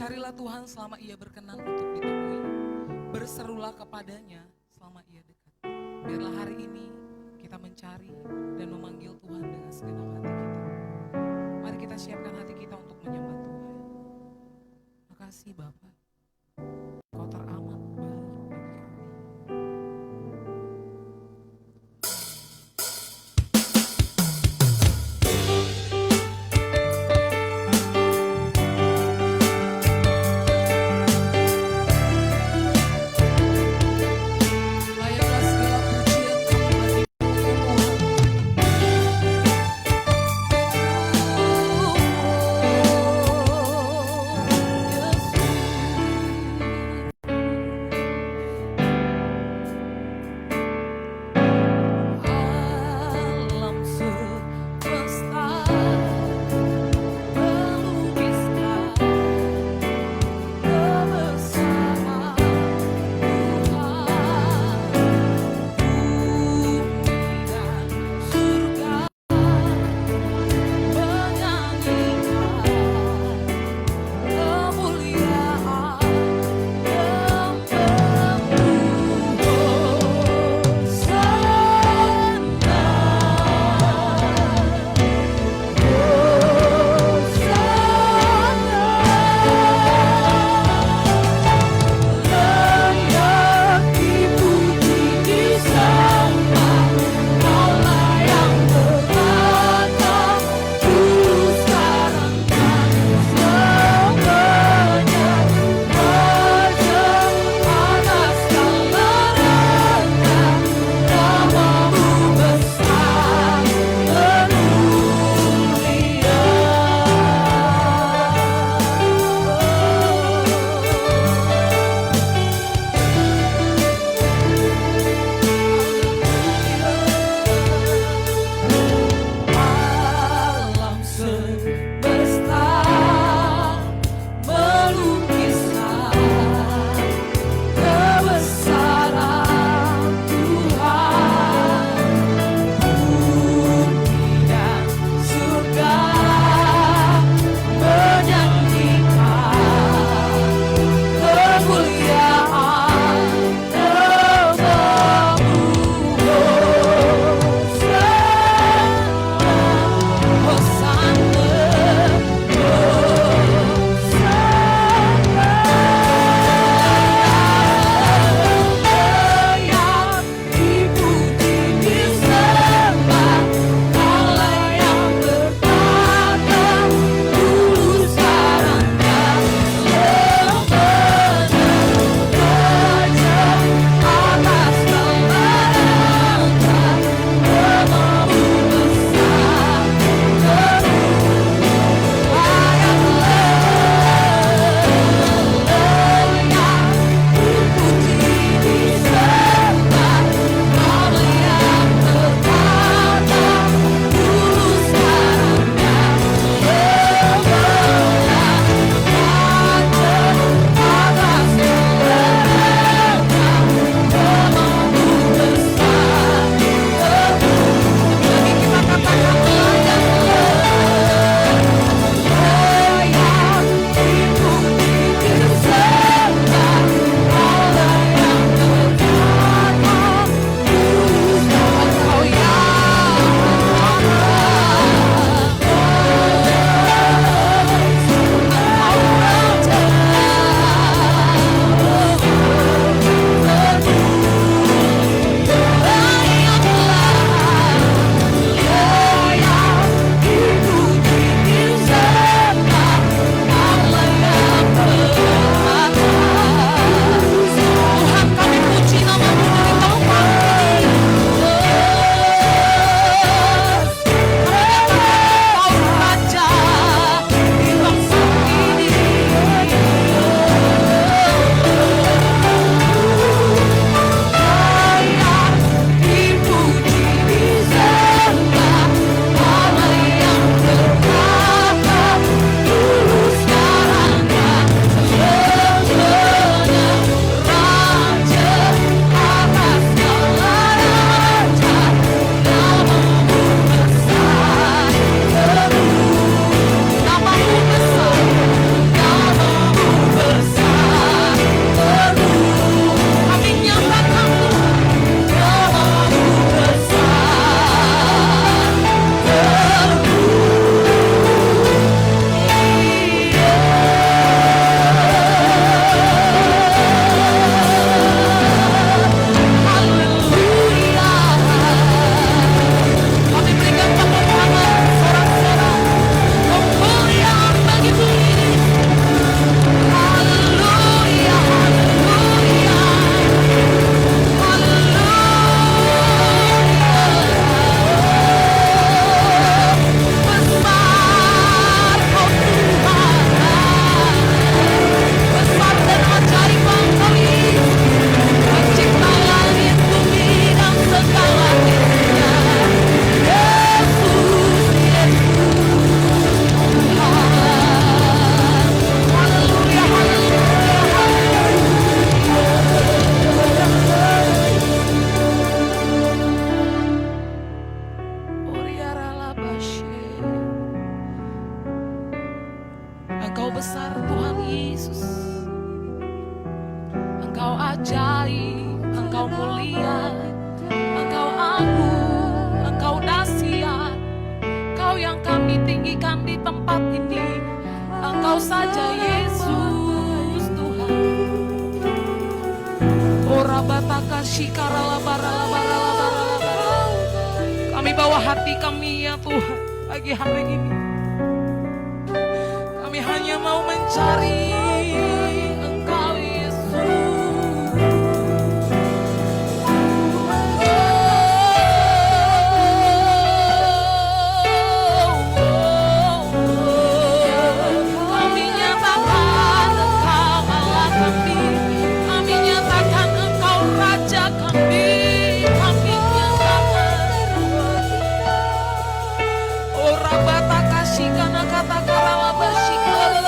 Carilah Tuhan selama ia berkenan untuk ditemui. Berserulah kepadanya selama ia dekat. Biarlah hari ini kita mencari dan memanggil Tuhan dengan segenap hati kita. Mari kita siapkan hati kita untuk menyembah Tuhan. Makasih Bapa, Kau teramat baik bagi kami. Layaklah segala pujian kami bagimu ya Tuhan. Yesus. besar Tuhan Yesus. Engkau ajaib, Engkau mulia, Engkau agung, Engkau dahsyat. Engkau yang kami tinggikan di tempat ini. Engkau saja Yesus Tuhan. Ora bataka shikara labara. Kami bawa hati kami ya Tuhan pagi hari ini. Kami hanya mau mencari Engkau Yesus. Kami nyatakan Engkau Allah kami. Kami nyatakan Engkau Raja kami. Kami nyatakan Ora bataka shikana kata karala bashikala.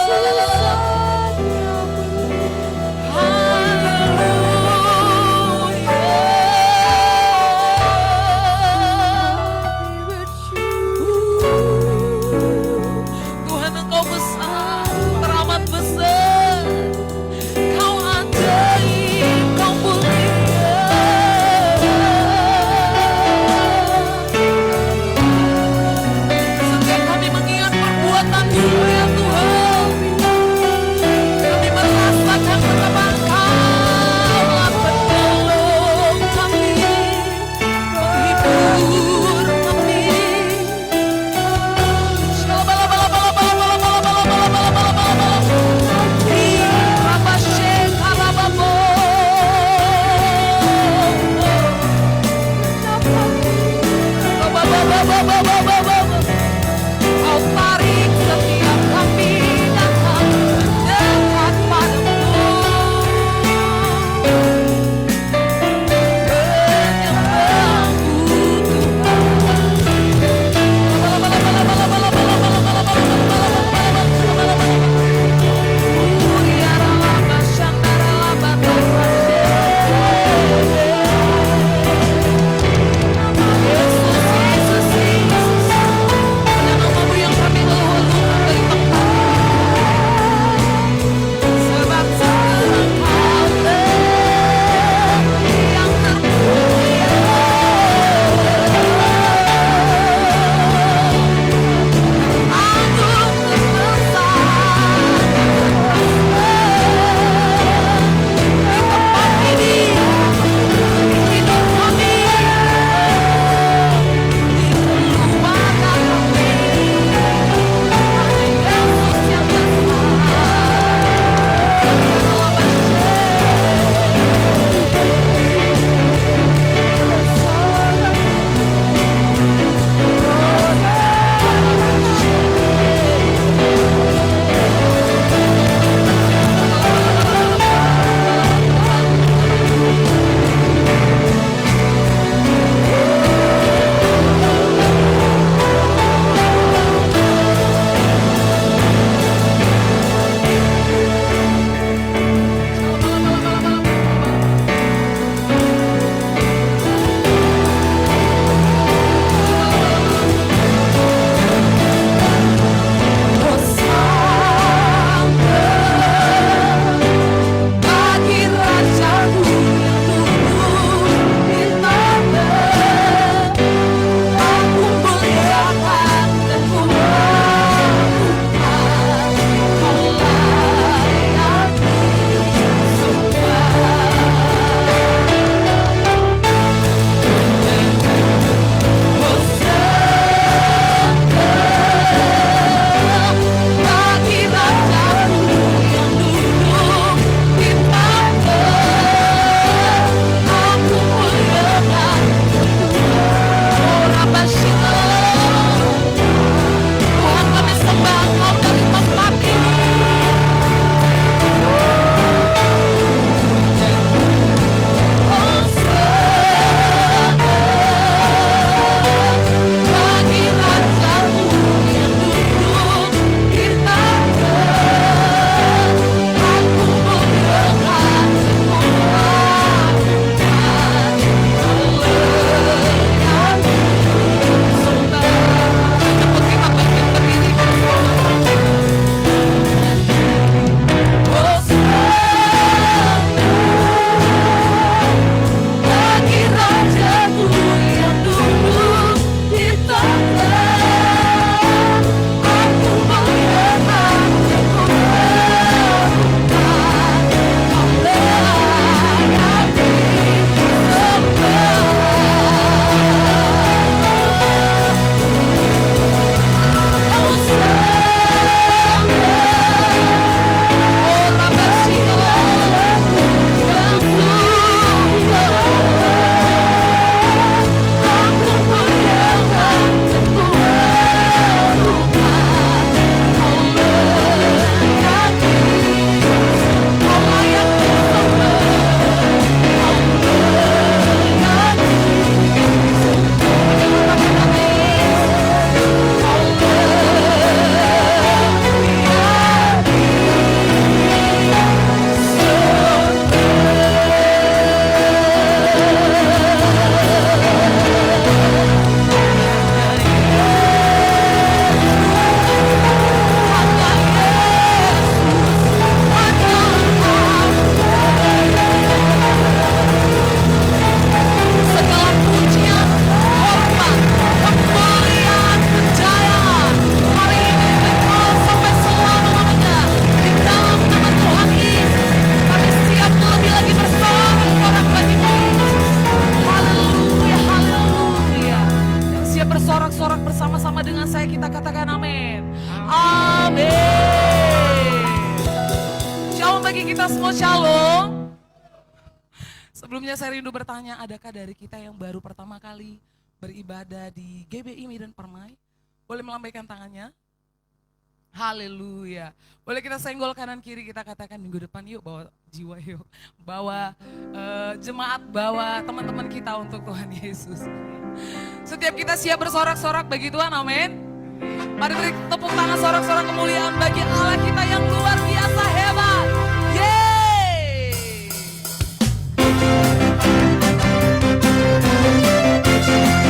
kita semua shalom. Sebelumnya saya rindu bertanya, adakah dari kita yang baru pertama kali beribadah di GBI Medan Permai? Boleh melambaikan tangannya? Haleluya. Boleh kita senggol kanan kiri, kita katakan minggu depan yuk bawa jiwa yuk. Bawa jemaat, bawa teman-teman kita untuk Tuhan Yesus. Setiap kita siap bersorak-sorak bagi Tuhan, amin. Mari beri tepuk tangan sorak-sorak kemuliaan bagi Allah kita yang luar biasa hebat. Yeay.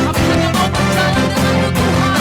Kami hanya mau berjalan denganmu Tuhan.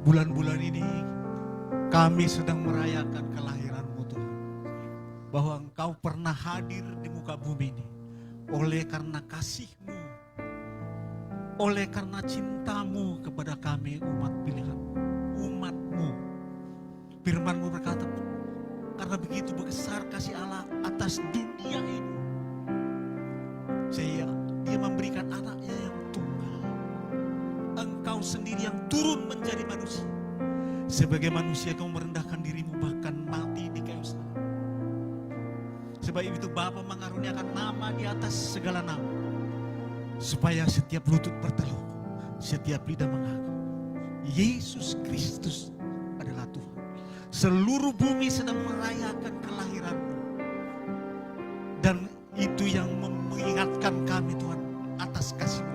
bulan-bulan ini kami sedang merayakan kelahiran-Mu Tuhan. Bahwa Engkau pernah hadir di muka bumi ini. Oleh karena kasih-Mu, oleh karena cinta-Mu kepada kami umat pilihan, umat-Mu. Firman-Mu berkata, karena begitu besar kasih Allah atas dunia ini, sehingga Dia memberikan anaknya yang tunggal. Engkau sendiri yang turun menjadi manusia. Sebagai manusia Kau merendahkan dirimu, bahkan mati di kayu salib. Sebab itu Bapa mengaruniakan nama di atas segala nama, supaya setiap lutut bertelur, setiap lidah mengaku Yesus Kristus adalah Tuhan. Seluruh bumi sedang merayakan kelahiran-Mu. Dan itu yang mengingatkan kami Tuhan atas kasih-Mu.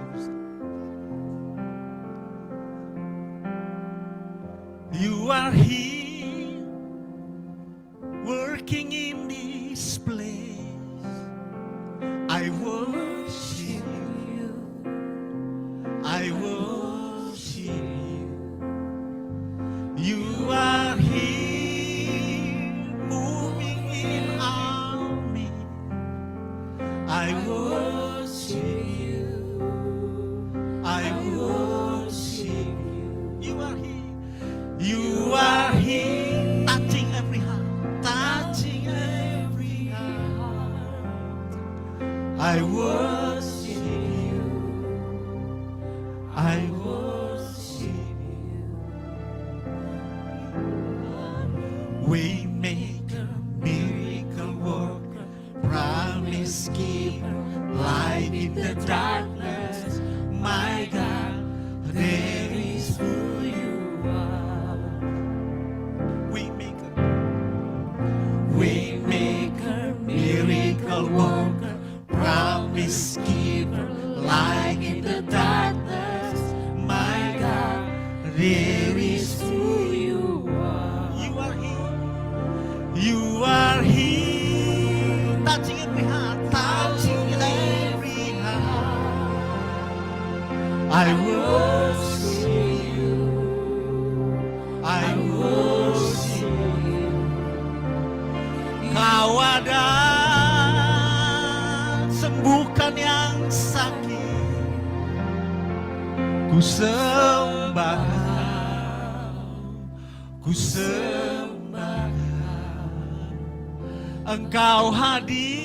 You are here, working in this place. I worship you. I worship you. You are here, moving in our midst. I worship you. I worship you. You are here. You are here, touching every heart, touching every heart. I worship you. I worship you. Waymaker, miracle worker, promise keeper, light in the darkness. My God, there is who you are. Waymaker, miracle worker, promise keeper, light in the darkness. My God, there is who you are. You are here. You are here, touching every heart, touching every heart. I worship you. I worship you. Kau ada, sembuhkan yang sakit. Ku sembah Kau, ku sembah Kau. Engkau hadir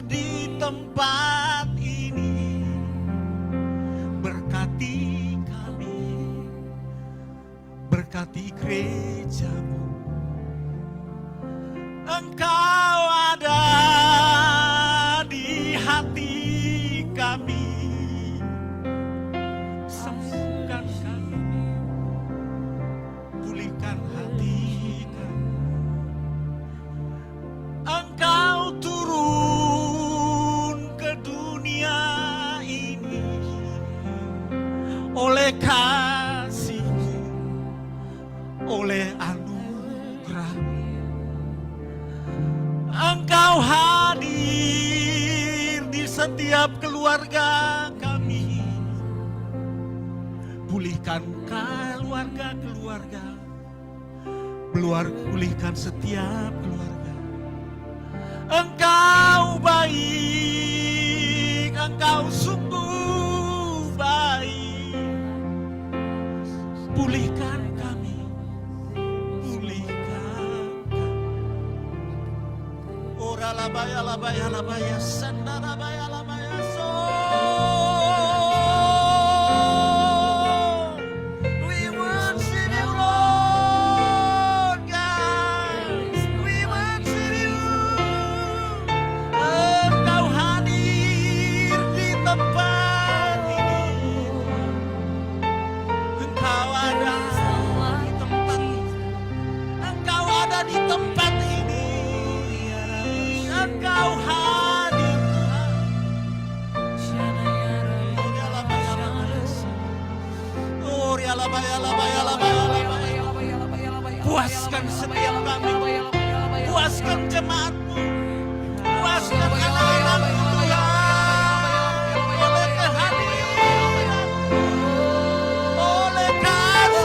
di tempat ini. Berkati kami, berkati gereja-Mu. Engkau ada di hati kami. Sembuhkan kami, pulihkan hati kami. Engkau turun ke dunia ini oleh kasih-Mu, oleh anugerah-Mu. Engkau hadir di setiap keluarga kami. Pulihkan keluarga-keluarga. Pulihkan setiap keluarga. Engkau baik, Engkau sungguh baik. Pulihkan kami, pulihkan kami. Ora labaya labaya labaya sanda labaya labaya so. We worship you, Lord God. We worship you. Engkau hadir di tempat ini. Engkau ada di tempat ini. Engkau ada di tempat ini. Engkau hadir Tuhan. Puaskan setiap kami, puaskan jemaat-Mu, puaskan anak-anak-Mu Tuhan, oleh kehadiran, oleh kasih.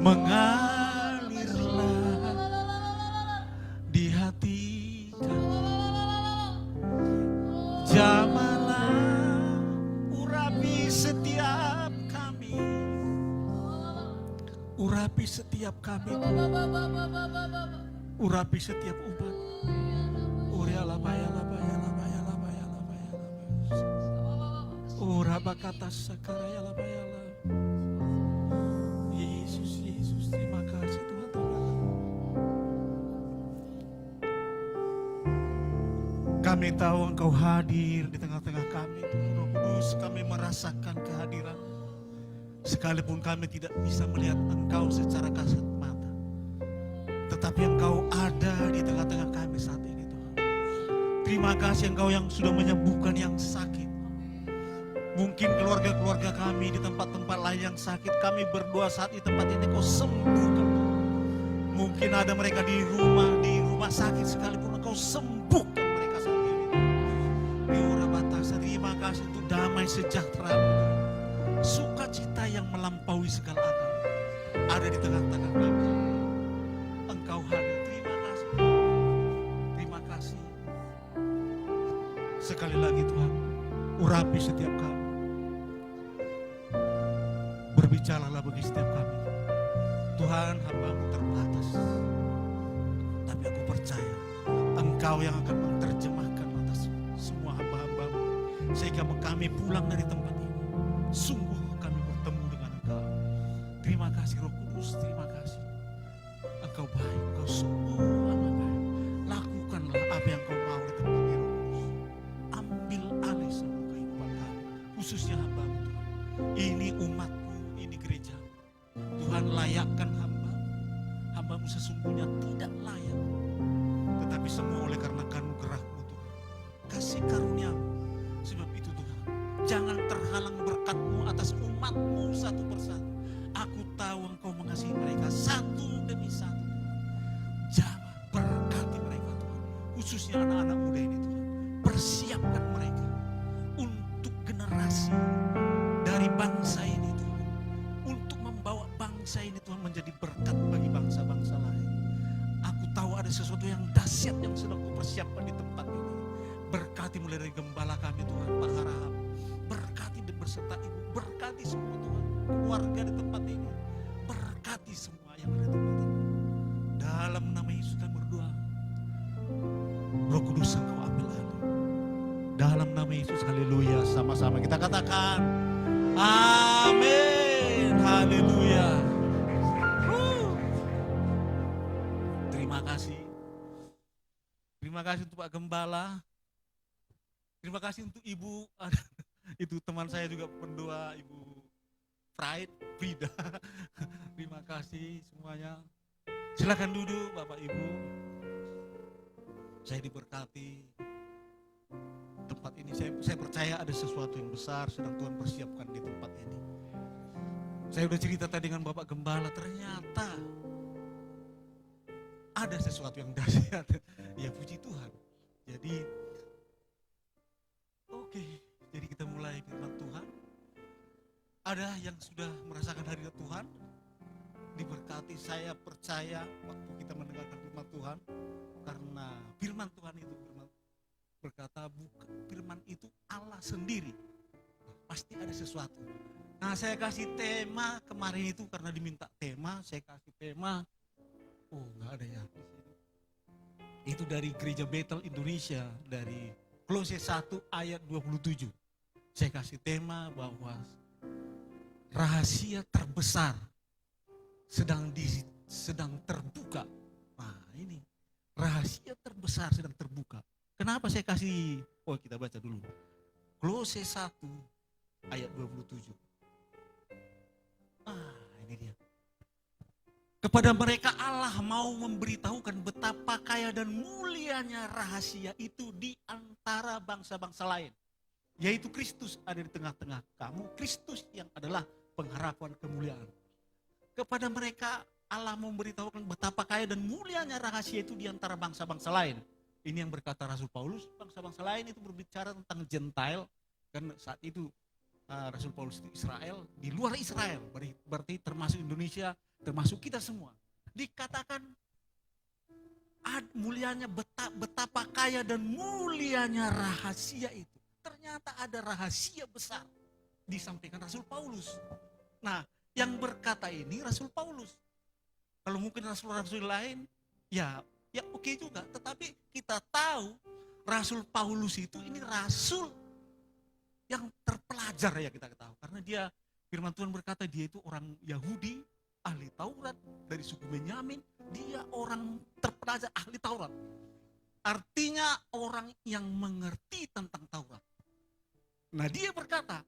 mengalirlah di hati kami. Jamahlah urapi setiap kami, urapi setiap kami, urapi setiap umat. Uriala bayala bayala bayala bayala bayala. Uraba kata sakaraya bayala. Yesus, Yesus, terima kasih Tuhan. Kami tahu Engkau hadir di tengah-tengah kami, Tuhan Roh Kudus. Kami merasakan kehadiran, sekalipun kami tidak bisa melihat Engkau secara kasat mata, tetapi Engkau ada di tengah-tengah kami saat ini, Tuhan. Terima kasih Engkau yang sudah menyembuhkan yang sakit. Mungkin keluarga-keluarga kami di tempat-tempat lain yang sakit, kami berdoa saat di tempat ini Engkau sembuhkan. Mungkin ada mereka di rumah sakit, sekalipun Engkau sembuhkan mereka saat ini. Terima kasih untuk damai sejahtera, sukacita yang melampaui segala akal ada di tengah-tengah kami. Engkau hadir, terima kasih. Terima kasih. Sekali lagi Tuhan, urapi setiap kami. Berbicaralah bagi setiap kami. Tuhan, hamba-Mu terbatas, tapi aku percaya Engkau yang akan menerjemahkan atas semua hamba-hamba-Mu, sehingga kami pulang dari tempat ini sungguh kami bertemu dengan Engkau. Terima kasih Roh Kudus, terima kasih. Engkau baik, Engkau sungguh amat baik. Lakukanlah apa yang Kau mau di tempat ini, Roh Kudus. Ambil alih semua kehidupan kami, khususnya hamba-Mu Tuhan. Ini umat-Mu, ini gereja. Tuhan, layakkan hamba-Mu sesungguhnya tidak layak, tetapi semua oleh karena anugerah-Mu Tuhan. Kasih karunia-Mu. Sebab itu Tuhan, jangan terhalang berkat-Mu atas umat-Mu satu persatu. Aku tahu Engkau mengasihi mereka satu demi satu. Jamah, berkati mereka Tuhan, khususnya anak-anak muda ini Tuhan. Persiapkan mereka untuk generasi dari bangsa ini Tuhan, untuk membawa bangsa ini Tuhan menjadi berkat bagi bangsa-bangsa lain. Aku tahu ada sesuatu yang dahsyat yang sedang Kau persiapkan di tempat ini. Berkati mulai dari gembala kami Tuhan, Pak Harahap. Berkati dan berserta Ibu. Berkati semua Tuhan, keluarga di tempat ini. Berkati semua yang ada di tempat ini. Dalam nama Yesus kami berdoa. Roh Kudus Engkau ambil alih. Dalam nama Yesus, haleluya. Sama-sama kita katakan amin, haleluya. Terima kasih. Terima kasih untuk Pak Gembala. Terima kasih untuk Ibu, itu teman saya juga pendoa, Ibu Frida. Terima kasih semuanya. Silakan duduk Bapak Ibu. Saya diberkati. Tempat ini saya percaya ada sesuatu yang besar sedang Tuhan persiapkan di tempat ini. Saya udah cerita tadi dengan Bapak Gembala, ternyata ada sesuatu yang dahsyat. Ya puji Tuhan. Jadi kita mulai firman Tuhan. Ada yang sudah merasakan hadirat Tuhan, diberkati. Saya percaya waktu kita mendengarkan firman Tuhan, karena firman Tuhan itu berkata bukan firman itu Allah sendiri. Pasti ada sesuatu. Nah, saya kasih tema kemarin itu karena diminta tema, saya kasih tema. Oh, enggak ada ya. Itu dari Gereja Bethel Indonesia, dari Kolose 1 ayat 27. Saya kasih tema bahwa rahasia terbesar sedang terbuka. Nah, ini rahasia terbesar sedang terbuka. Kenapa saya kasih? Oh, kita baca dulu. Kolose 1 ayat 27. Ini dia. Kepada mereka Allah mau memberitahukan betapa kaya dan mulianya rahasia itu di antara bangsa-bangsa lain. Yaitu Kristus ada di tengah-tengah kamu. Kristus yang adalah pengharapan kemuliaan. Kepada mereka Allah mau memberitahukan betapa kaya dan mulianya rahasia itu di antara bangsa-bangsa lain. Ini yang berkata Rasul Paulus, bangsa-bangsa lain itu berbicara tentang Gentile. Karena saat itu Rasul Paulus itu Israel, di luar Israel, berarti termasuk Indonesia, termasuk kita semua. Dikatakan mulianya betapa kaya dan mulianya rahasia itu. Ternyata ada rahasia besar disampaikan Rasul Paulus. Nah, yang berkata ini Rasul Paulus. Kalau mungkin rasul-rasul lain, ya oke juga. Tetapi kita tahu Rasul Paulus itu ini rasul yang terpelajar, ya kita ketahui. Karena dia, firman Tuhan berkata dia itu orang Yahudi, ahli Taurat, dari suku Benyamin. Dia orang terpelajar, ahli Taurat. Artinya orang yang mengerti tentang Taurat. Nah, dia berkata,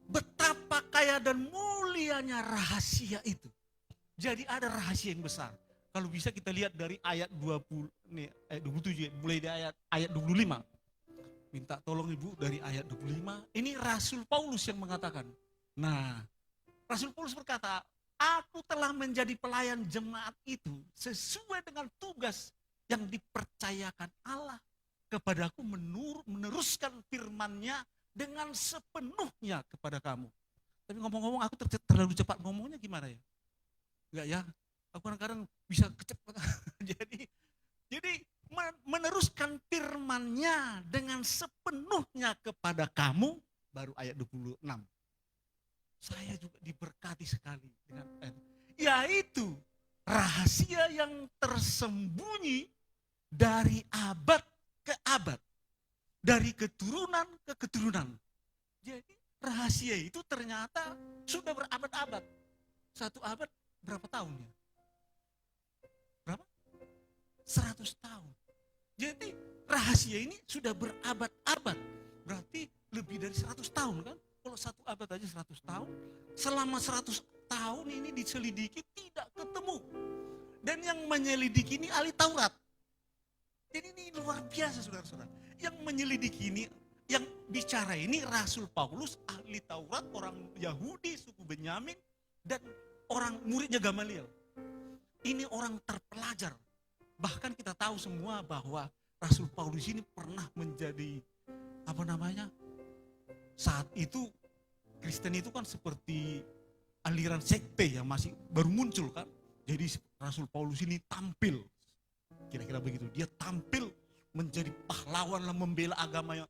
betapa kaya dan mulianya rahasia itu. Jadi ada rahasia yang besar. Kalau bisa kita lihat dari ayat 27, mulai dari ayat 25. Minta tolong Ibu dari ayat 25. Ini Rasul Paulus yang mengatakan. Nah, Rasul Paulus berkata, aku telah menjadi pelayan jemaat itu sesuai dengan tugas yang dipercayakan Allah kepadaku, meneruskan firman-Nya dengan sepenuhnya kepada kamu. Tapi ngomong-ngomong aku terlalu cepat ngomongnya, gimana ya? Enggak ya, aku kadang-kadang bisa kecepatan. jadi meneruskan firman-Nya dengan sepenuhnya kepada kamu, baru ayat 26. Saya juga diberkati sekali dengan ayat, yaitu rahasia yang tersembunyi dari abad ke abad, dari keturunan ke keturunan. Jadi rahasia itu ternyata sudah berabad-abad. Satu abad berapa tahunnya? Berapa? 100 tahun. Jadi rahasia ini sudah berabad-abad. Berarti lebih dari 100 tahun kan? Kalau satu abad aja 100 tahun. Selama 100 tahun ini diselidiki tidak ketemu. Dan yang menyelidiki ini ahli Taurat. Jadi ini luar biasa saudara-saudara. Yang menyelidiki ini, yang bicara ini Rasul Paulus, ahli Taurat, orang Yahudi, suku Benyamin, dan orang muridnya Gamaliel. Ini orang terpelajar. Bahkan kita tahu semua bahwa Rasul Paulus ini pernah menjadi, saat itu Kristen itu kan seperti aliran sekte yang masih baru muncul kan. Jadi Rasul Paulus ini tampil, kira-kira begitu. Dia tampil menjadi pahlawan lah, membela agama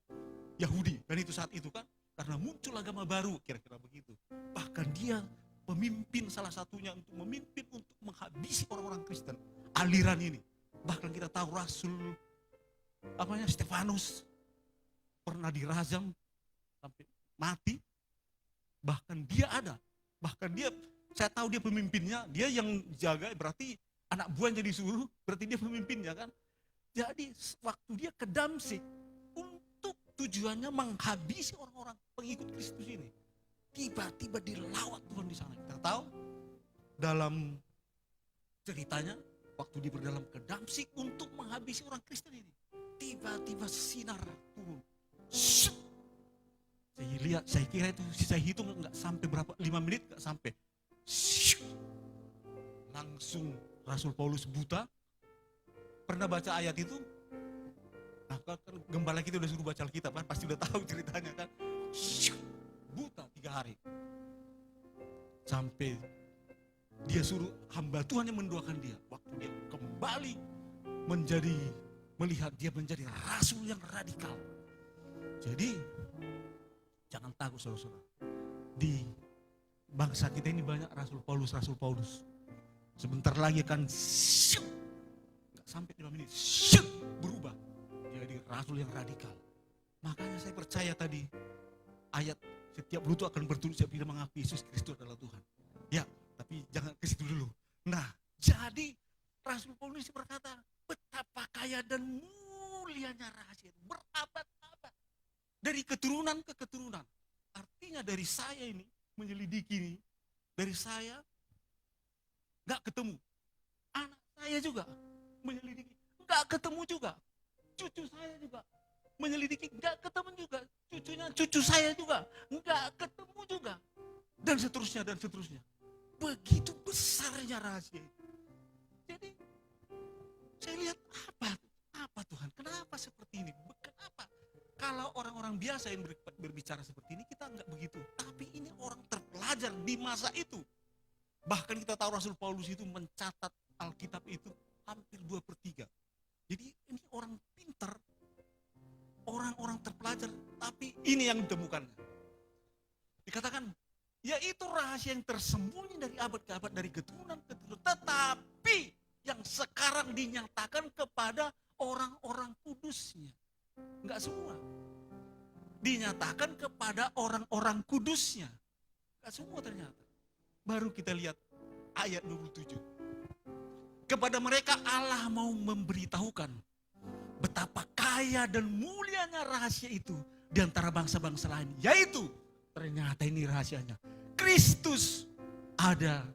Yahudi. Dan itu saat itu kan, karena muncul agama baru, kira-kira begitu. Bahkan dia pemimpin, salah satunya untuk memimpin untuk menghabisi orang-orang Kristen, aliran ini. Bahkan kita tahu Rasul Stefanus pernah dirajam sampai mati. Bahkan dia ada, saya tahu dia pemimpinnya, dia yang jaga, berarti anak buahnya disuruh, berarti dia pemimpinnya kan. Jadi waktu dia ke Damsyik untuk tujuannya menghabisi orang-orang pengikut Kristus ini, tiba-tiba dilawat Tuhan di sana. Kita tahu dalam ceritanya waktu dia berdalam ke Damsyik untuk menghabisi orang Kristen ini, tiba-tiba sinar turun. Saya kira itu, saya hitung nggak sampai berapa, 5 menit nggak sampai. Langsung Rasul Paulus buta. Pernah baca ayat itu? Nah, kan gembala kita udah suruh baca Alkitab kan, pasti udah tahu ceritanya kan. Buta 3 hari. Sampai dia suruh hamba Tuhan yang mendoakan dia. Waktu dia kembali melihat dia menjadi rasul yang radikal. Jadi jangan takut saudara-saudara. Di bangsa kita ini banyak Rasul Paulus. Sebentar lagi akan nggak sampai 5 menit berubah jadi rasul yang radikal. Makanya saya percaya tadi ayat setiap lutut akan bertunduk siap bila mengakui Yesus Kristus adalah Tuhan. Ya, tapi jangan ke situ dulu. Nah, jadi Rasul Paulus berkata, betapa kaya dan mulianya rahasia itu, berabad-abad, dari keturunan ke keturunan. Artinya dari saya ini menyelidiki ini, dari saya nggak ketemu, anak saya juga menyelidiki, nggak ketemu juga, cucu saya juga menyelidiki, nggak ketemu juga, cucu saya juga nggak ketemu juga, dan seterusnya. Begitu besarnya rahasia itu. Jadi saya lihat apa Tuhan, kenapa seperti ini? Kenapa kalau orang-orang biasa yang berbicara seperti ini kita enggak begitu. Tapi ini orang terpelajar di masa itu. Bahkan kita tahu Rasul Paulus itu mencatat Alkitab itu hampir 2/3. Jadi ini orang pintar, orang-orang terpelajar, tapi ini yang ditemukannya. Dikatakan, yaitu rahasia yang tersembunyi dari abad ke abad, dari keturunan ke keturunan, tetapi yang sekarang dinyatakan kepada orang-orang kudusnya. Enggak semua. Dinyatakan kepada orang-orang kudusnya. Enggak semua ternyata. Baru kita lihat ayat 27. Kepada mereka Allah mau memberitahukan betapa kaya dan mulianya rahasia itu di antara bangsa-bangsa lain. Yaitu, ternyata ini rahasianya, Kristus ada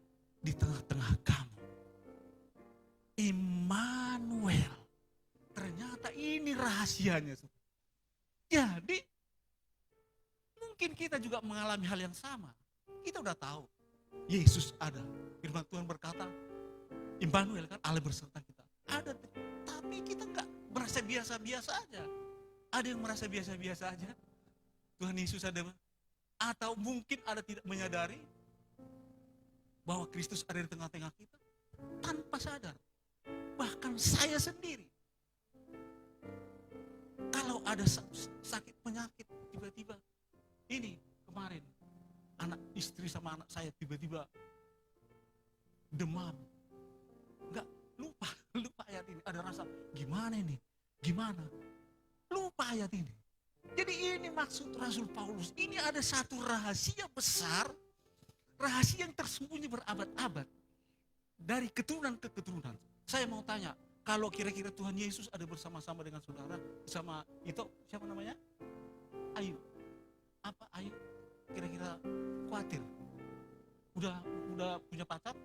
di tengah-tengah kamu. Immanuel. Ternyata ini rahasianya. Jadi, mungkin kita juga mengalami hal yang sama. Kita udah tahu, Yesus ada. Firman Tuhan berkata, Immanuel kan, Allah berserta kita. Ada, tapi kita enggak merasa biasa-biasa aja. Ada yang merasa biasa-biasa aja. Tuhan Yesus ada, atau mungkin ada tidak menyadari bahwa Kristus ada di tengah-tengah kita tanpa sadar. Bahkan saya sendiri, kalau ada sakit penyakit tiba-tiba, ini kemarin anak istri sama anak saya tiba-tiba demam. Enggak, lupa ayat ini. Ada rasa, gimana ini? Gimana? Lupa ayat ini. Jadi ini maksud Rasul Paulus. Ini ada satu rahasia besar, rahasia yang tersembunyi berabad-abad dari keturunan ke keturunan. Saya mau tanya, kalau kira-kira Tuhan Yesus ada bersama-sama dengan saudara, sama itu siapa namanya? Ayu. Apa Ayu? Kira-kira khawatir? Udah punya pacar?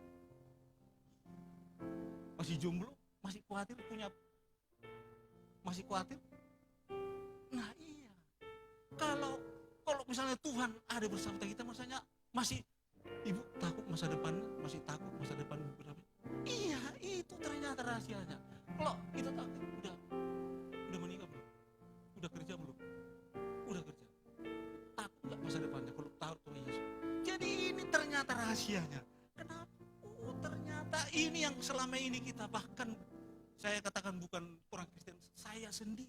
Masih jomblo? Masih khawatir masih khawatir? Nah iya. Kalau misalnya Tuhan ada bersama kita, maksudnya masih, ibu takut masa depan, masih takut masa depan berapa? Iya, itu ternyata rahasianya. Kalau kita takut, udah menikah belum? Udah kerja belum? Udah kerja. Takut nggak masa depannya kalau tahu Tuhan Yesus? Jadi ini ternyata rahasianya. Kenapa? Ternyata ini yang selama ini kita, bahkan saya katakan bukan orang Kristen, saya sendiri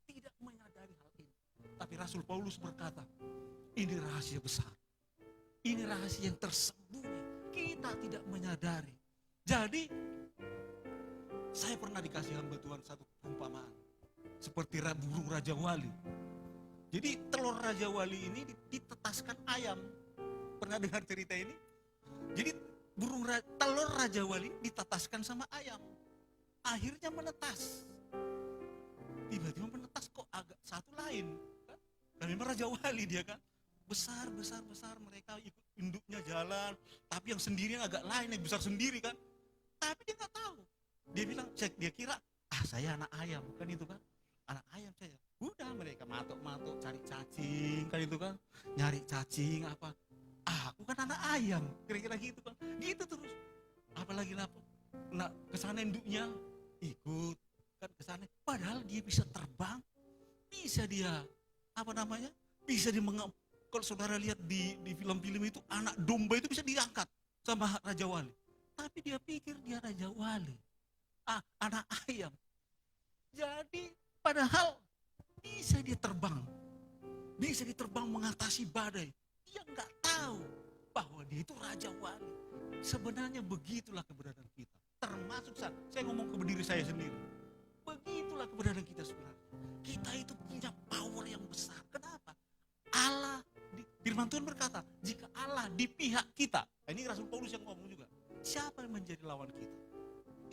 tidak menyadari hal ini. Tapi Rasul Paulus berkata, ini rahasia besar. Ini rahasia yang tersembunyi. Kita tidak menyadari. Jadi, saya pernah dikasih hamba Tuhan satu perumpamaan. Seperti burung Raja Wali. Jadi telur Raja Wali ini ditetaskan ayam. Pernah dengar cerita ini? Jadi telur Raja Wali ditetaskan sama ayam. Akhirnya menetas. Tiba-tiba menetas kok agak satu lain. Kan? Dan memang Raja Wali dia kan. Besar mereka ikut induknya jalan. Tapi yang sendirian agak lain, yang besar sendiri kan. Tapi dia gak tahu. Dia bilang, dia kira, saya anak ayam. Kan itu kan. Anak ayam saya. Udah mereka matok-matok cari cacing. Kan itu kan. Nyari cacing apa. Aku kan anak ayam. Kira-kira gitu kan. Gitu terus. Apalagi nah kesana induknya ikut kan kesana. Padahal dia bisa terbang. Bisa dia bisa kalau saudara lihat di film-film itu, anak domba itu bisa diangkat sama Raja Wali. Tapi dia pikir dia Raja Wali. Anak ayam. Jadi padahal bisa dia terbang. Bisa diterbang mengatasi badai. Dia nggak tahu bahwa dia itu Raja Wali. Sebenarnya begitulah keberadaan kita. Termasuk saya ngomong ke diri saya sendiri. Begitulah keberadaan kita sebenarnya. Kita itu punya power yang besar. Kenapa? Firman Tuhan berkata, jika Allah di pihak kita, ini Rasul Paulus yang ngomong juga, siapa yang menjadi lawan kita?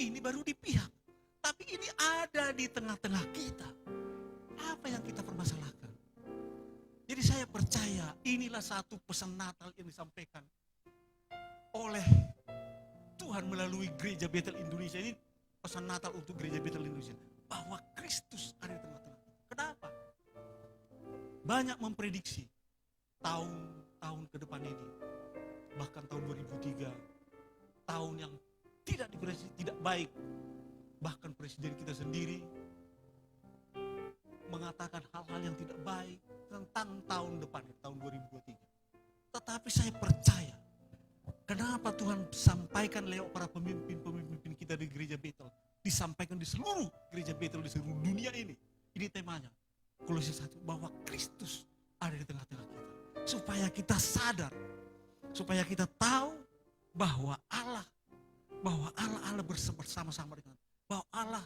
Ini baru di pihak, tapi ini ada di tengah-tengah kita. Apa yang kita permasalahkan? Jadi saya percaya inilah satu pesan Natal yang disampaikan oleh Tuhan melalui Gereja Betel Indonesia. Ini pesan Natal untuk Gereja Betel Indonesia, bahwa Kristus ada di tengah-tengah. Kenapa? Banyak memprediksi tahun ke depan ini, bahkan tahun 2003, tahun yang tidak baik. Bahkan presiden kita sendiri mengatakan hal-hal yang tidak baik. tentang tahun depan, tahun 2023. Tetapi saya percaya, kenapa Tuhan sampaikan lewat para pemimpin kita di gereja Betel, disampaikan di seluruh gereja Betel di seluruh dunia ini. Ini temanya, Kolose 1, bahwa Kristus ada di tengah-tengah kita. Supaya kita sadar, supaya kita tahu bahwa Allah bersama-sama dengan, bahwa Allah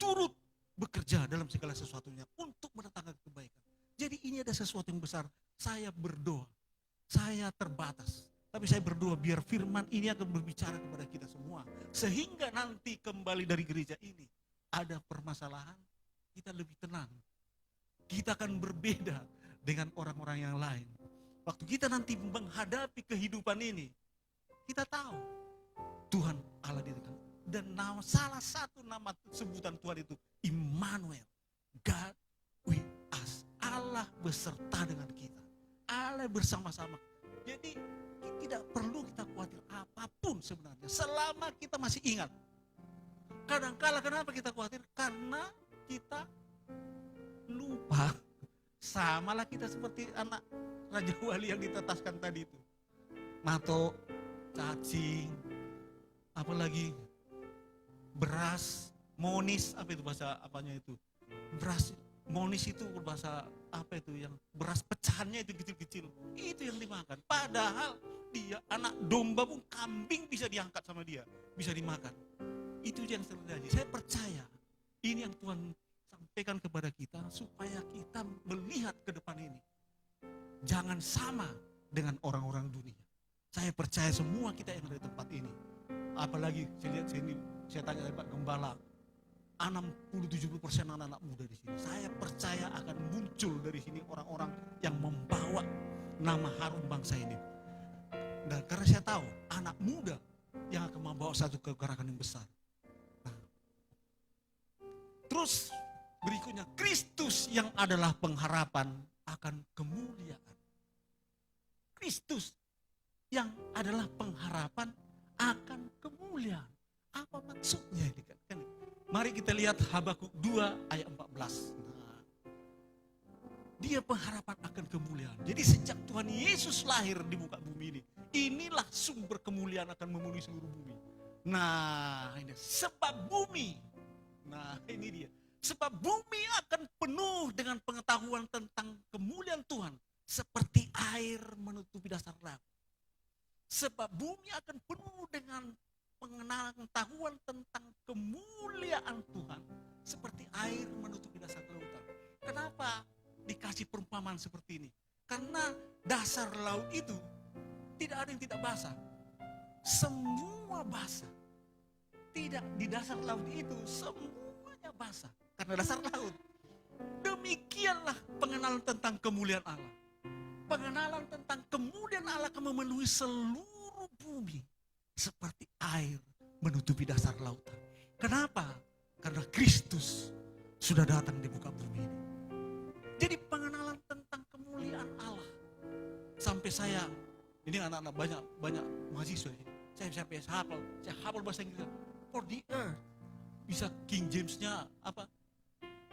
turut bekerja dalam segala sesuatunya untuk mendatangkan kebaikan. Jadi ini ada sesuatu yang besar. Saya berdoa, saya terbatas, tapi saya berdoa biar firman ini akan berbicara kepada kita semua. Sehingga nanti kembali dari gereja ini, ada permasalahan, kita lebih tenang. Kita akan berbeda dengan orang-orang yang lain. Waktu kita nanti menghadapi kehidupan ini, kita tahu Tuhan Allah di dekat. Dan salah satu nama sebutan Tuhan itu Immanuel, God with us. Allah beserta dengan kita. Allah bersama-sama. Jadi tidak perlu kita khawatir apapun sebenarnya, selama kita masih ingat. Kadang-kala kenapa kita khawatir? Karena kita lupa. Samalah kita seperti anak Raja Wali yang ditetaskan tadi itu. Mato, cacing, apalagi beras, monis, apa itu bahasa apanya itu? Beras, monis itu bahasa apa itu, yang beras pecahannya itu kecil-kecil. Itu yang dimakan. Padahal dia anak domba pun, kambing bisa diangkat sama dia, bisa dimakan. Itu yang terjadi. Saya percaya ini yang Tuhan sampaikan kepada kita supaya kita melihat ke depan ini. Jangan sama dengan orang-orang dunia. Saya percaya semua kita yang ada di tempat ini. Apalagi saya lihat sini, saya tanya Pak Gembala, 60-70% anak-anak muda di sini. Saya percaya akan muncul dari sini orang-orang yang membawa nama harum bangsa ini. Dan karena saya tahu anak muda yang akan membawa satu kegerakan yang besar. Nah, terus berikutnya, Kristus yang adalah pengharapan akan kemuliaan. Kristus yang adalah pengharapan akan kemuliaan. Apa maksudnya ini kan? Mari kita lihat Habakuk 2 ayat 14. Nah, dia pengharapan akan kemuliaan. Jadi sejak Tuhan Yesus lahir di muka bumi ini, inilah sumber kemuliaan akan memenuhi seluruh bumi. Nah, ini sebab bumi. Nah, ini dia. Sebab bumi akan penuh dengan pengetahuan tentang kemuliaan Tuhan, seperti air menutupi dasar laut. Sebab bumi akan penuh dengan pengetahuan tentang kemuliaan Tuhan, seperti air menutupi dasar lautan. Kenapa dikasih perumpamaan seperti ini? Karena dasar laut itu tidak ada yang tidak basah. Semua basah. Tidak, di dasar laut itu semuanya basah. Karena dasar laut. Demikianlah pengenalan tentang kemuliaan Allah. Pengenalan tentang kemuliaan Allah akan memenuhi seluruh bumi seperti air menutupi dasar lautan. Kenapa? Karena Kristus sudah datang di muka bumi ini. Jadi pengenalan tentang kemuliaan Allah. Sampai saya, ini anak-anak banyak mahasiswa ini. Saya hafal bahasa Inggris. For the earth. Bisa King James-nya apa?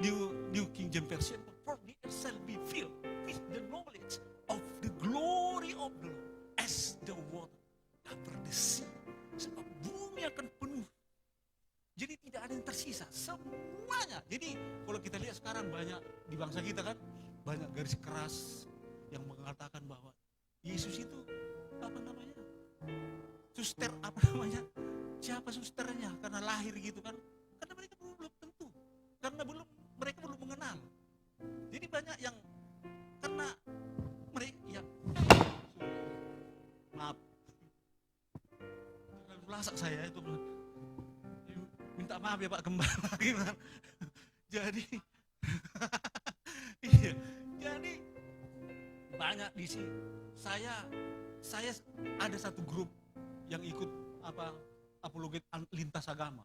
New King James Version. For the earth shall be filled with the knowledge of the glory of the Lord as the water cover the sea. Sebab bumi akan penuh. Jadi tidak ada yang tersisa, semuanya. Jadi kalau kita lihat sekarang banyak di bangsa kita kan, banyak garis keras yang mengatakan bahwa Yesus itu apa namanya? Suster apa namanya? Siapa susternya? Karena lahir gitu kan? Karena mereka belum tentu. Karena mereka belum mengenal. Jadi banyak yang karena mereka ya maaf. Lasak saya itu minta maaf ya Pak Gembala gimana. Jadi iya, jadi banyak di sini. Saya ada satu grup yang ikut apologet lintas agama.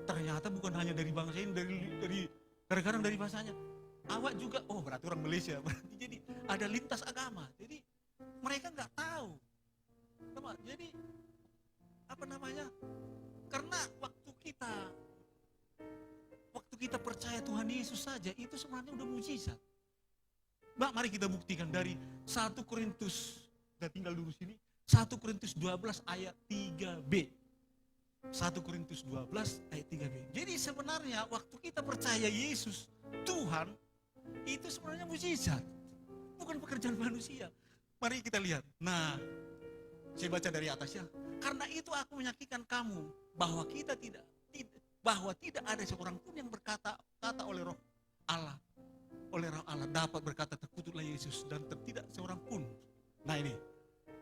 Ternyata bukan hanya dari bangsa ini, dari kadang-kadang dari bahasanya. Awak juga, oh berarti orang Malaysia. Berarti jadi ada lintas agama. Jadi mereka nggak tahu. Jadi apa namanya? Karena waktu kita percaya Tuhan Yesus saja itu sebenarnya udah mujizat. Mari kita buktikan dari 1 Korintus, kita tinggal dulu sini, 1 Korintus 12 ayat 3b. 1 Korintus 12 ayat 3b. Jadi sebenarnya waktu kita percaya Yesus Tuhan, itu sebenarnya mukjizat, bukan pekerjaan manusia. Mari kita lihat. Nah, saya baca dari atas ya. Karena itu aku meyakinkan kamu bahwa tidak ada seorang pun yang berkata oleh Roh Allah, dapat berkata terkutuklah Yesus, dan tidak seorang pun. Nah ini.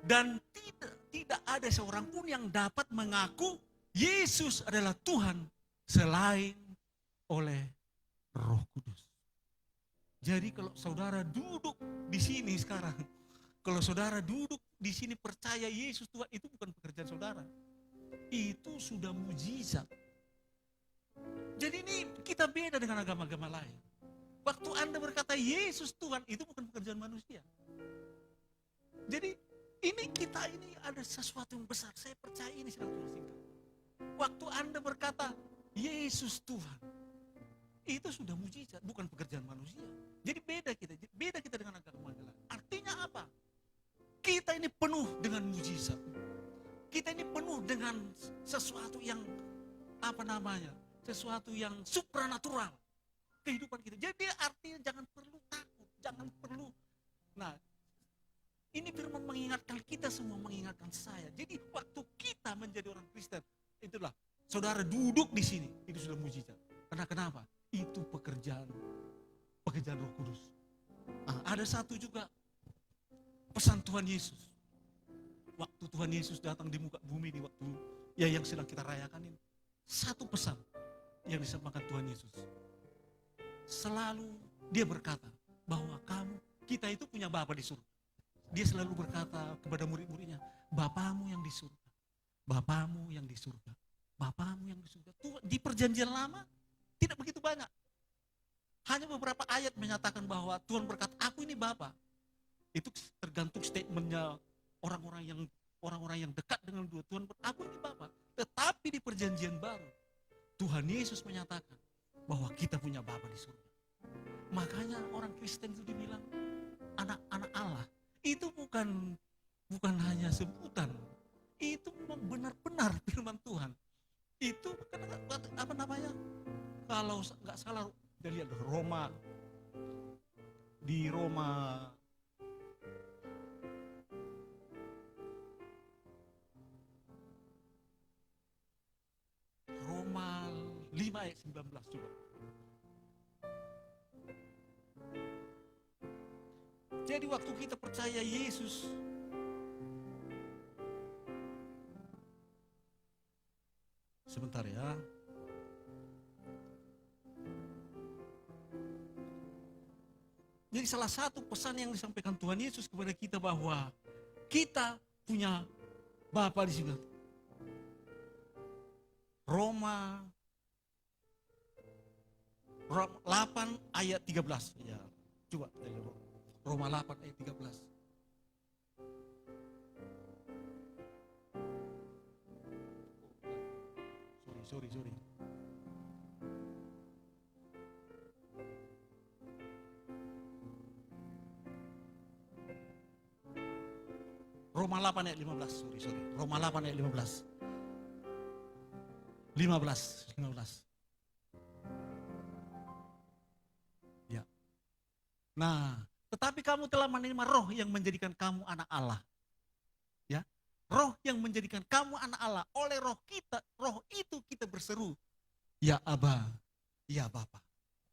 Dan tidak ada seorang pun yang dapat mengaku Yesus adalah Tuhan selain oleh Roh Kudus. Jadi kalau saudara duduk di sini sekarang, kalau saudara duduk di sini percaya Yesus Tuhan, itu bukan pekerjaan saudara. Itu sudah mujizat. Jadi ini kita beda dengan agama-agama lain. Waktu Anda berkata Yesus Tuhan, itu bukan pekerjaan manusia. Jadi kita ini ada sesuatu yang besar. Saya percaya ini sedang Tuhan singkat. Waktu Anda berkata Yesus Tuhan, itu sudah mujizat, bukan pekerjaan manusia. Jadi beda kita dengan agama lain. Artinya apa? Kita ini penuh dengan mujizat. Kita ini penuh dengan sesuatu yang sesuatu yang supranatural kehidupan kita. Jadi artinya jangan perlu takut, jangan perlu. Nah, ini firman mengingatkan kita semua, mengingatkan saya. Jadi waktu kita menjadi orang Kristen, itulah saudara duduk di sini, itu sudah mujizat. Karena kenapa? Itu pekerjaan Roh Kudus. Nah, ada satu juga pesan Tuhan Yesus. Waktu Tuhan Yesus datang di muka bumi di waktu yang sedang kita rayakan ini. Satu pesan yang disampaikan Tuhan Yesus. Selalu dia berkata bahwa kita itu punya Bapa di surga. Dia selalu berkata kepada murid-muridnya, Bapamu yang di surga, Bapamu yang di surga, Bapamu yang di surga. Di perjanjian lama tidak begitu banyak. Hanya beberapa ayat menyatakan bahwa Tuhan berkata, aku ini Bapa. Itu tergantung statementnya orang-orang yang dekat dengan Tuhan. Aku ini Bapa. Tetapi di perjanjian baru, Tuhan Yesus menyatakan bahwa kita punya Bapa di surga. Makanya orang Kristen itu dibilang anak-anak Allah. Itu bukan hanya sebutan. Itu benar-benar firman Tuhan. Itu kalau nggak salah, kita lihat di Roma 5 ayat 19 coba. Jadi waktu kita percaya Yesus, sebentar ya. Jadi salah satu pesan yang disampaikan Tuhan Yesus kepada kita bahwa kita punya Bapa di sini. Roma 8 ayat 13. Ya, coba Roma 8 ayat 13. Sorry. Roma 8 ayat 15. Sorry. Roma 8 ayat 15. 15. Ya. Nah, tetapi kamu telah menerima Roh yang menjadikan kamu anak Allah. Ya. Roh yang menjadikan kamu anak Allah. Oleh Roh itu kita berseru, ya Aba, ya Bapa.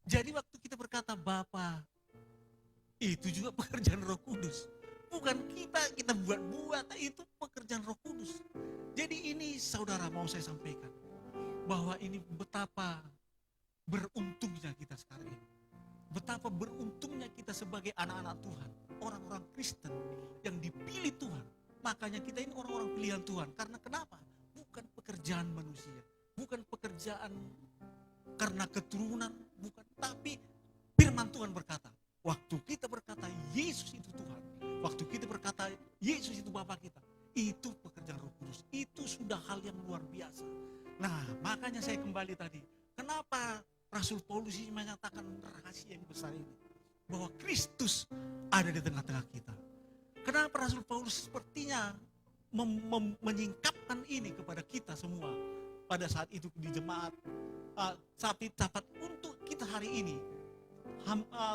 Jadi waktu kita berkata Bapa, itu juga pekerjaan Roh Kudus. Bukan kita buat, itu pekerjaan Roh Kudus. Jadi ini saudara mau saya sampaikan, bahwa ini betapa beruntungnya kita sekarang ini. Betapa beruntungnya kita sebagai anak-anak Tuhan, orang-orang Kristen yang dipilih Tuhan. Makanya kita ini orang-orang pilihan Tuhan. Karena kenapa? Bukan pekerjaan manusia, bukan pekerjaan karena keturunan, bukan. Tapi firman Tuhan berkata, waktu kita berkata Yesus itu Tuhan, waktu kita berkata Yesus itu Bapa kita, itu pekerjaan Roh Kudus. Itu sudah hal yang luar biasa. Nah, makanya saya kembali tadi, kenapa Rasul Paulus ini menyatakan rahasia yang besar ini? bahwa Kristus ada di tengah-tengah kita. Kenapa Rasul Paulus sepertinya menyingkapkan ini kepada kita semua pada saat itu di jemaat, tapi dapat untuk kita hari ini.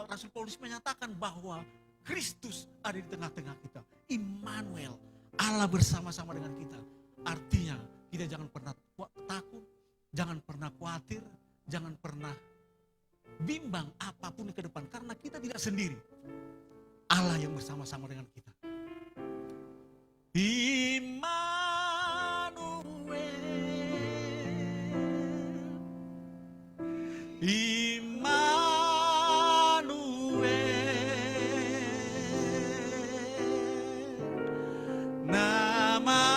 Rasul Paulus menyatakan bahwa Kristus ada di tengah-tengah kita. Immanuel, Allah bersama-sama dengan kita. Artinya kita jangan pernah takut, jangan pernah khawatir, jangan pernah bimbang apapun ke depan, karena kita tidak sendiri. Allah yang bersama-sama dengan kita. Namanya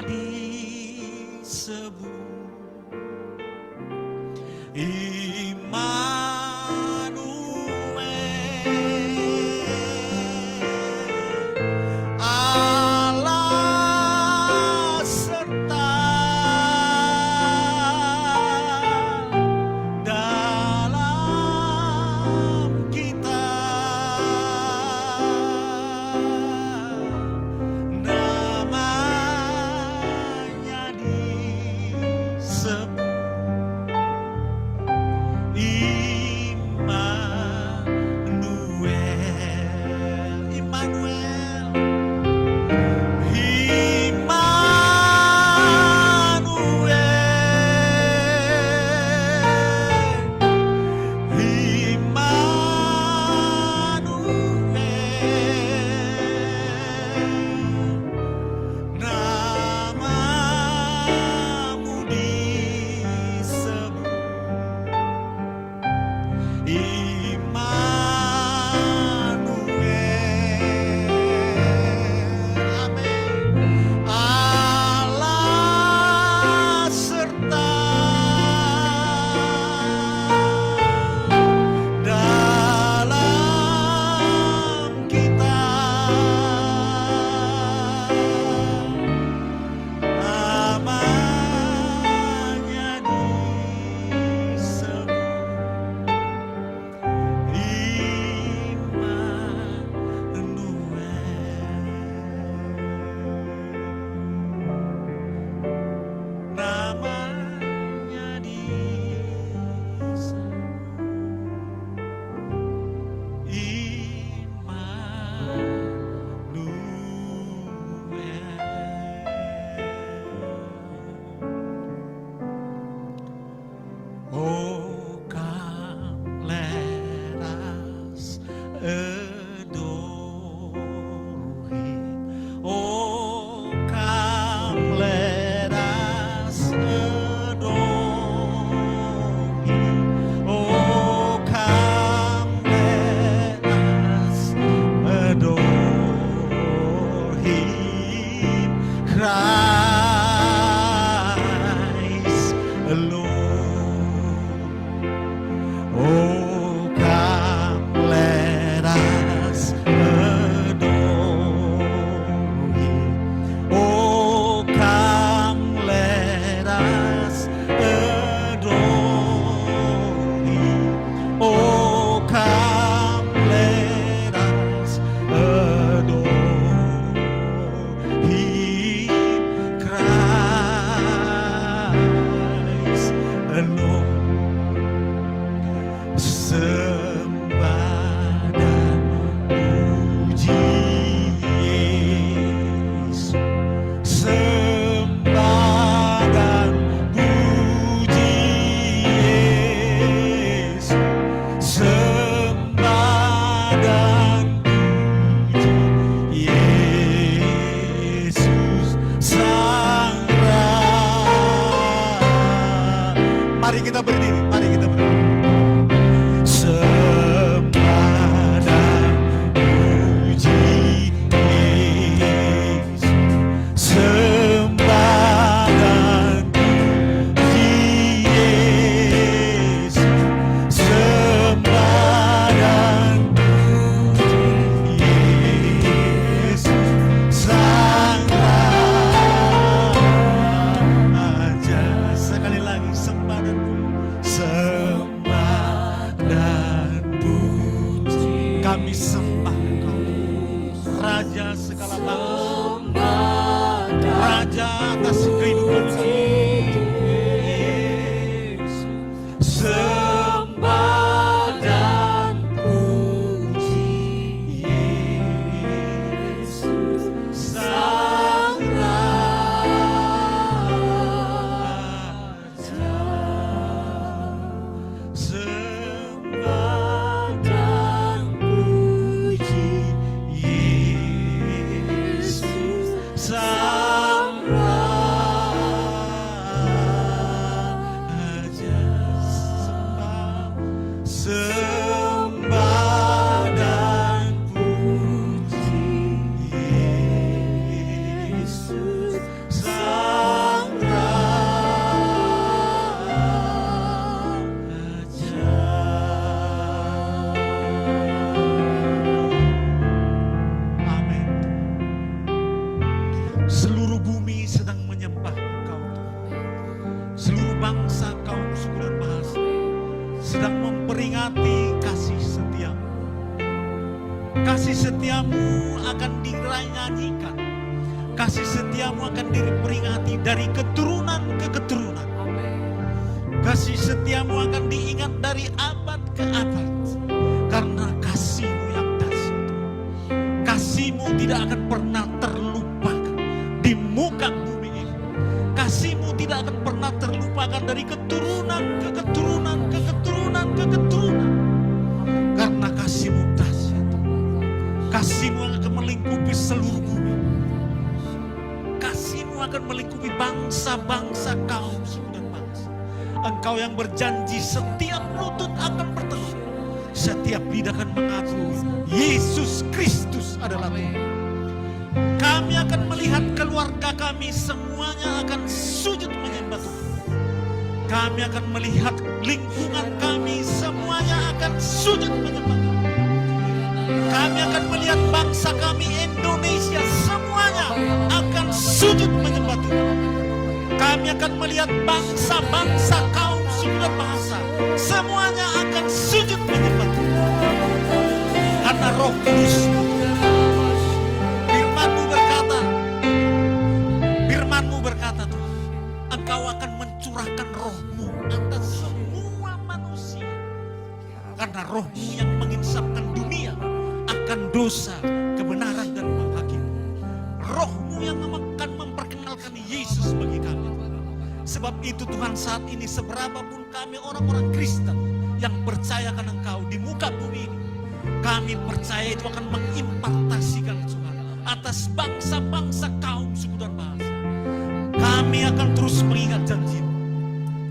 disebut Immanuel, atas kehidupan kami. Sembah dan puji Yesus Sang Raja. Sembah dan puji Yesus Sang Raja. Sembah dan puji Yesus Sang Raja. Amin. Seluruh bumi sedang menyembah Engkau, seluruh bangsa, kaum, suku dan bahasa sedang memperingati kasih setiamu. Kasih setiamu akan dinyanyikan. Kasih setiamu akan diperingati dari keturunan ke keturunan. Kasih setiamu akan diingat dari abad ke abad. Karena kasihmu yang dahsyat. Kasihmu tidak akan pernah terlupakan di muka bumi ini. Kasihmu tidak akan pernah terlupakan dari keturunan ke keturunan ke keturunan ke keturunan. Karena kasihmu dahsyat. Kasihmu akan melingkupi seluruh bumi. Kasihmu akan melingkupi bangsa-bangsa, kaum, suku dan bangsa. Engkau yang berjanji setiap lutut akan bertelut, setiap lidah akan mengakui Yesus Kristus adalah Tuhan. Kami akan melihat keluarga kami semuanya akan sujud menyembah Tuhan. Kami akan melihat lingkungan kami semuanya akan sujud menyembah Tuhan. Kami akan melihat bangsa kami Indonesia semuanya akan sujud menyembah Tuhan. Kami akan melihat bangsa-bangsa, kaum, suku dan bahasa semuanya akan sujud menyembah Tuhan. Karena Roh Kudus, Firman-Mu berkata Tuhan, Engkau akan mencurahkan Roh-Mu atas semua manusia. Karena Roh-Mu yang menginsapkan dunia akan dosa, kebenaran dan menghakimi. Roh-Mu yang akan memperkenalkan Yesus bagi kami. Sebab itu Tuhan, saat ini seberapapun kami orang-orang Kristen yang percayakan Engkau di muka bumi ini, kami percaya itu akan mengimpartasikan Tuhan atas bangsa-bangsa, kaum, suku dan bahasa. Kami akan terus mengingat janji-Mu.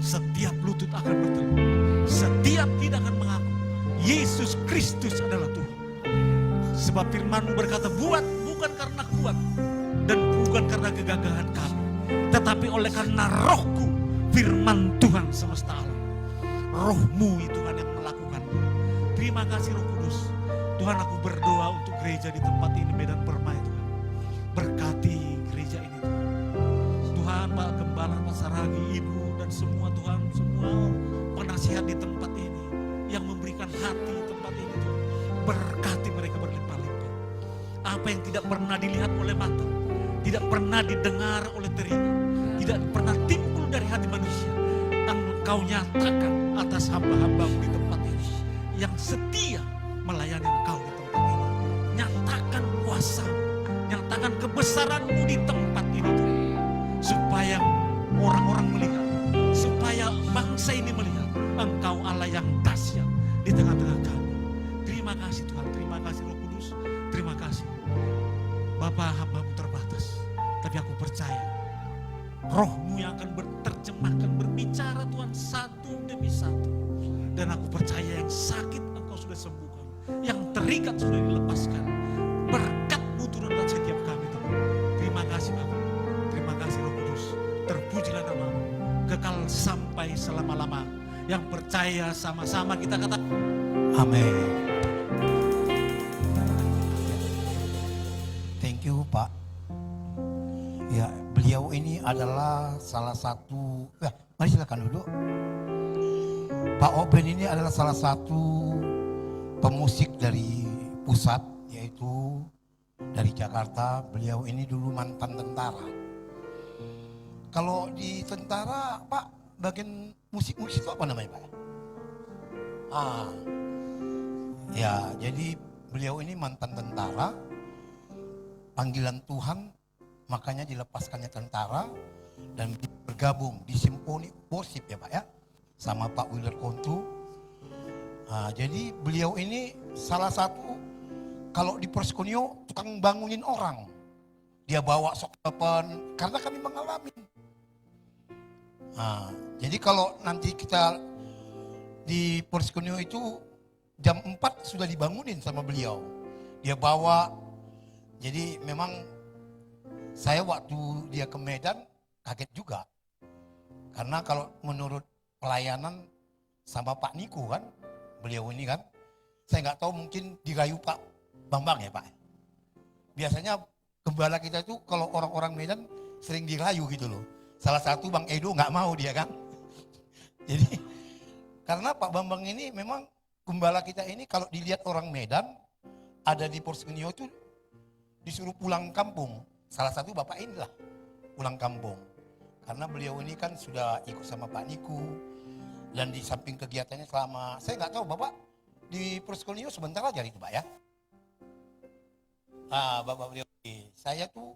Setiap lutut akan bertelut, setiap lidah akan mengaku Yesus Kristus adalah Tuhan. Sebab firman-Mu berkata, buat bukan karena kuat dan bukan karena kegagahan kami, tetapi oleh karena Roh-Ku, firman Tuhan semesta alam. Roh-Mu itu kan yang melakukan. Terima kasih Roh Kudus. Tuhan, aku berdoa untuk gereja di tempat ini, Medan Permai Tuhan. Berkati gereja ini Tuhan. Tuhan, Pak Gembala, Pak Saragi, Ibu dan semua Tuhan, semua penasihat di tempat ini yang memberikan hati tempat ini Tuhan. Berkati mereka berlimpah-limpah. Apa yang tidak pernah dilihat oleh mata, tidak pernah didengar oleh telinga, tidak pernah timbul dari hati manusia, Engkau nyatakan atas hamba-hamba-Mu di tempat ini yang setia melayani Engkau di tempat ini. Nyatakan kuasa, nyatakan kebesaran-Mu di tempat ini Tuhan. Supaya orang-orang melihat, supaya bangsa ini melihat Engkau Allah yang dahsyat di tengah-tengah kami. Terima kasih Tuhan, terima kasih Roh Kudus, terima kasih. Bapa, hamba-Mu terbatas, tapi aku percaya Roh-Mu yang akan berterjemahkan, berbicara Tuhan satu demi satu. Dan aku percaya yang sakit Engkau sudah sembuhkan, yang terikat sudah dilepaskan. Berkat-Mu turun atas setiap kami Tuhan. Terima kasih Bapa, terima kasih Roh Kudus. Terpujilah nama-Mu, kekal sampai selama-lama. Yang percaya sama-sama kita kata amin. Thank you Pak. Ya, beliau ini adalah salah satu, mari silakan duduk. Pak Oben ini adalah salah satu pemusik dari pusat, yaitu dari Jakarta. Beliau ini dulu mantan tentara. Kalau di tentara, Pak, bagian musik-musik itu apa namanya, Pak? Ya, jadi beliau ini mantan tentara, panggilan Tuhan, makanya dilepaskannya tentara dan bergabung di Simfoni Worship ya Pak ya, sama Pak Willer Kontu. Jadi beliau ini salah satu kalau di Perskonio tukang bangunin orang. Dia bawa sok depan karena kami mengalami. Jadi kalau nanti kita di Perskonio itu jam 4 sudah dibangunin sama beliau. Dia bawa. Jadi memang saya waktu dia ke Medan kaget juga. Karena kalau menurut pelayanan sama Pak Niko kan, beliau ini kan, saya nggak tahu mungkin dirayu Pak Bambang ya Pak. Biasanya gembala kita itu kalau orang-orang Medan sering dirayu gitu loh. Salah satu Bang Edo nggak mau dia kan. Jadi karena Pak Bambang ini memang gembala kita ini kalau dilihat orang Medan ada di Perskonio itu disuruh pulang kampung. Salah satu bapak inilah pulang kampung. Karena beliau ini kan sudah ikut sama Pak Niku. Dan di samping kegiatannya selama, saya nggak tahu Bapak di Perskonio sebentar aja itu Pak ya. Bapak beliau ini, saya tuh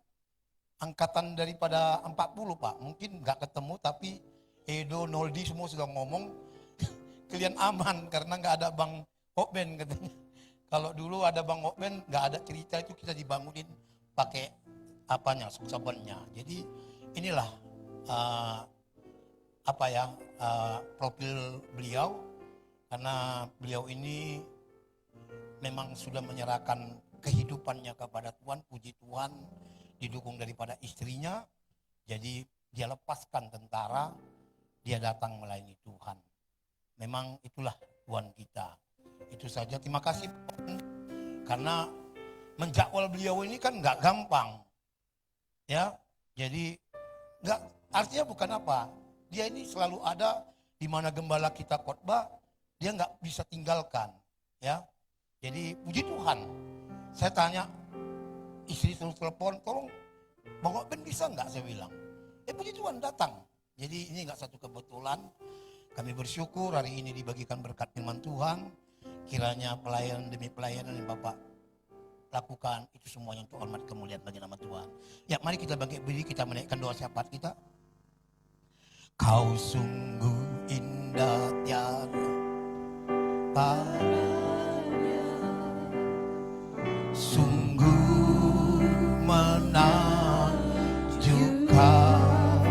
angkatan daripada 40 Pak. Mungkin nggak ketemu tapi Edo, Noldi semua sudah ngomong kalian aman karena nggak ada Bang Okben katanya. Kalau dulu ada Bang Okben nggak ada cerita itu kita dibangunin pakai apanya, sabannya. Jadi inilah profil beliau karena beliau ini memang sudah menyerahkan kehidupannya kepada Tuhan, puji Tuhan, didukung daripada istrinya. Jadi dia lepaskan tentara, dia datang melayani Tuhan. Memang itulah Tuhan kita. Itu saja, terima kasih karena menjakwal beliau ini kan nggak gampang. Ya, jadi nggak, artinya bukan apa, dia ini selalu ada di mana gembala kita khotbah, dia nggak bisa tinggalkan, ya. Jadi puji Tuhan. Saya tanya istri terus telepon, tolong Bang Okben bisa nggak, saya bilang. Puji Tuhan datang. Jadi ini nggak satu kebetulan. Kami bersyukur hari ini dibagikan berkat firman Tuhan. Kiranya pelayanan demi pelayanan yang Bapak lakukan itu semuanya untuk hormat kemuliaan bagi nama Tuhan. Ya, mari kita bangkit berdiri, kita menaikkan doa syafaat kita. Kau sungguh indah tiada tandanya, sungguh menakjubkan,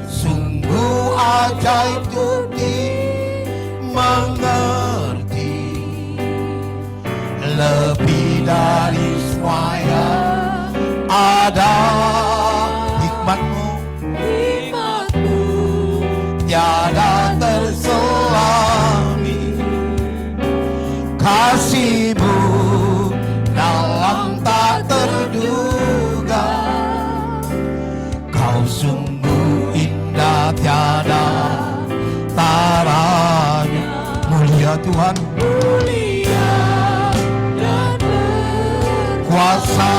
sungguh ajaib untuk dimengerti, lebih dari semua yang ada. Hikmatmu tiada terselami, kasihmu dalam tak terduga. Kau sungguh indah tiada taranya. Mulia Tuhan, mulia dan berkuasa.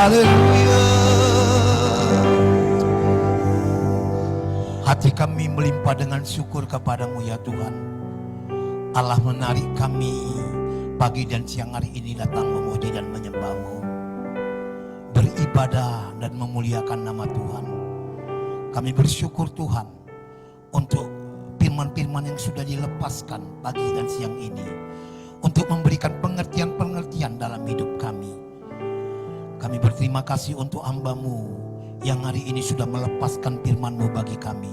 Haleluya. Hati kami melimpah dengan syukur kepadamu ya Tuhan. Allah menarik kami pagi dan siang hari ini datang memuji dan menyembah-Mu, beribadah dan memuliakan nama Tuhan. Kami bersyukur Tuhan untuk firman-firman yang sudah dilepaskan pagi dan siang ini, untuk memberikan pengertian-pengertian dalam hidup kami. Kami berterima kasih untuk hamba-Mu yang hari ini sudah melepaskan firman-Mu bagi kami.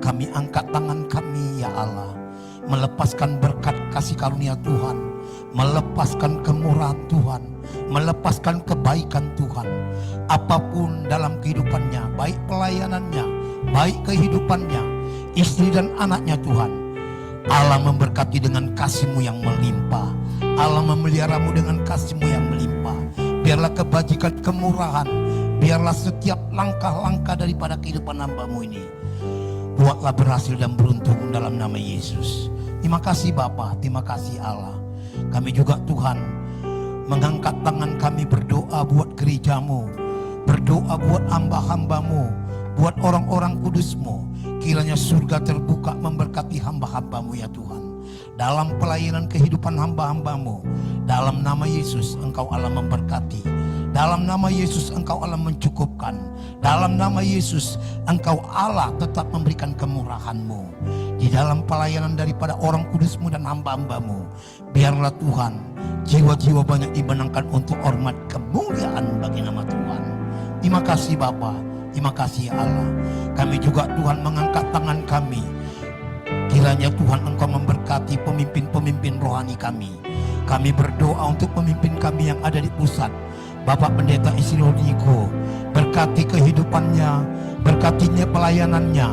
Kami angkat tangan kami ya Allah, melepaskan berkat kasih karunia Tuhan, melepaskan kemurahan Tuhan, melepaskan kebaikan Tuhan. Apapun dalam kehidupannya, baik pelayanannya, baik kehidupannya, istri dan anaknya Tuhan, Allah memberkati dengan kasih-Mu yang melimpah. Allah memelihara-Mu dengan kasih-Mu yang melimpah. Biarlah kebajikan, kemurahan, biarlah setiap langkah-langkah daripada kehidupan hamba-Mu ini, buatlah berhasil dan beruntung dalam nama Yesus. Terima kasih Bapa, terima kasih Allah. Kami juga Tuhan mengangkat tangan kami berdoa buat gereja-Mu, berdoa buat hamba-hamba-Mu, buat orang-orang kudus-Mu. Kiranya surga terbuka memberkati hamba-hamba-Mu ya Tuhan. Dalam pelayanan kehidupan hamba-hamba-Mu, dalam nama Yesus Engkau Allah memberkati. Dalam nama Yesus Engkau Allah mencukupkan. Dalam nama Yesus Engkau Allah tetap memberikan kemurahan-Mu. Di dalam pelayanan daripada orang kudus-Mu dan hamba-hamba-Mu, biarlah Tuhan jiwa-jiwa banyak dimenangkan untuk hormat kemuliaan bagi nama Tuhan. Terima kasih Bapa, terima kasih Allah. Kami juga Tuhan mengangkat tangan kami. Kiranya Tuhan Engkau memberkati pemimpin-pemimpin rohani kami. Kami berdoa untuk pemimpin kami yang ada di pusat, Bapak Pendeta Isidro Niko, berkati kehidupannya, berkatinya pelayanannya.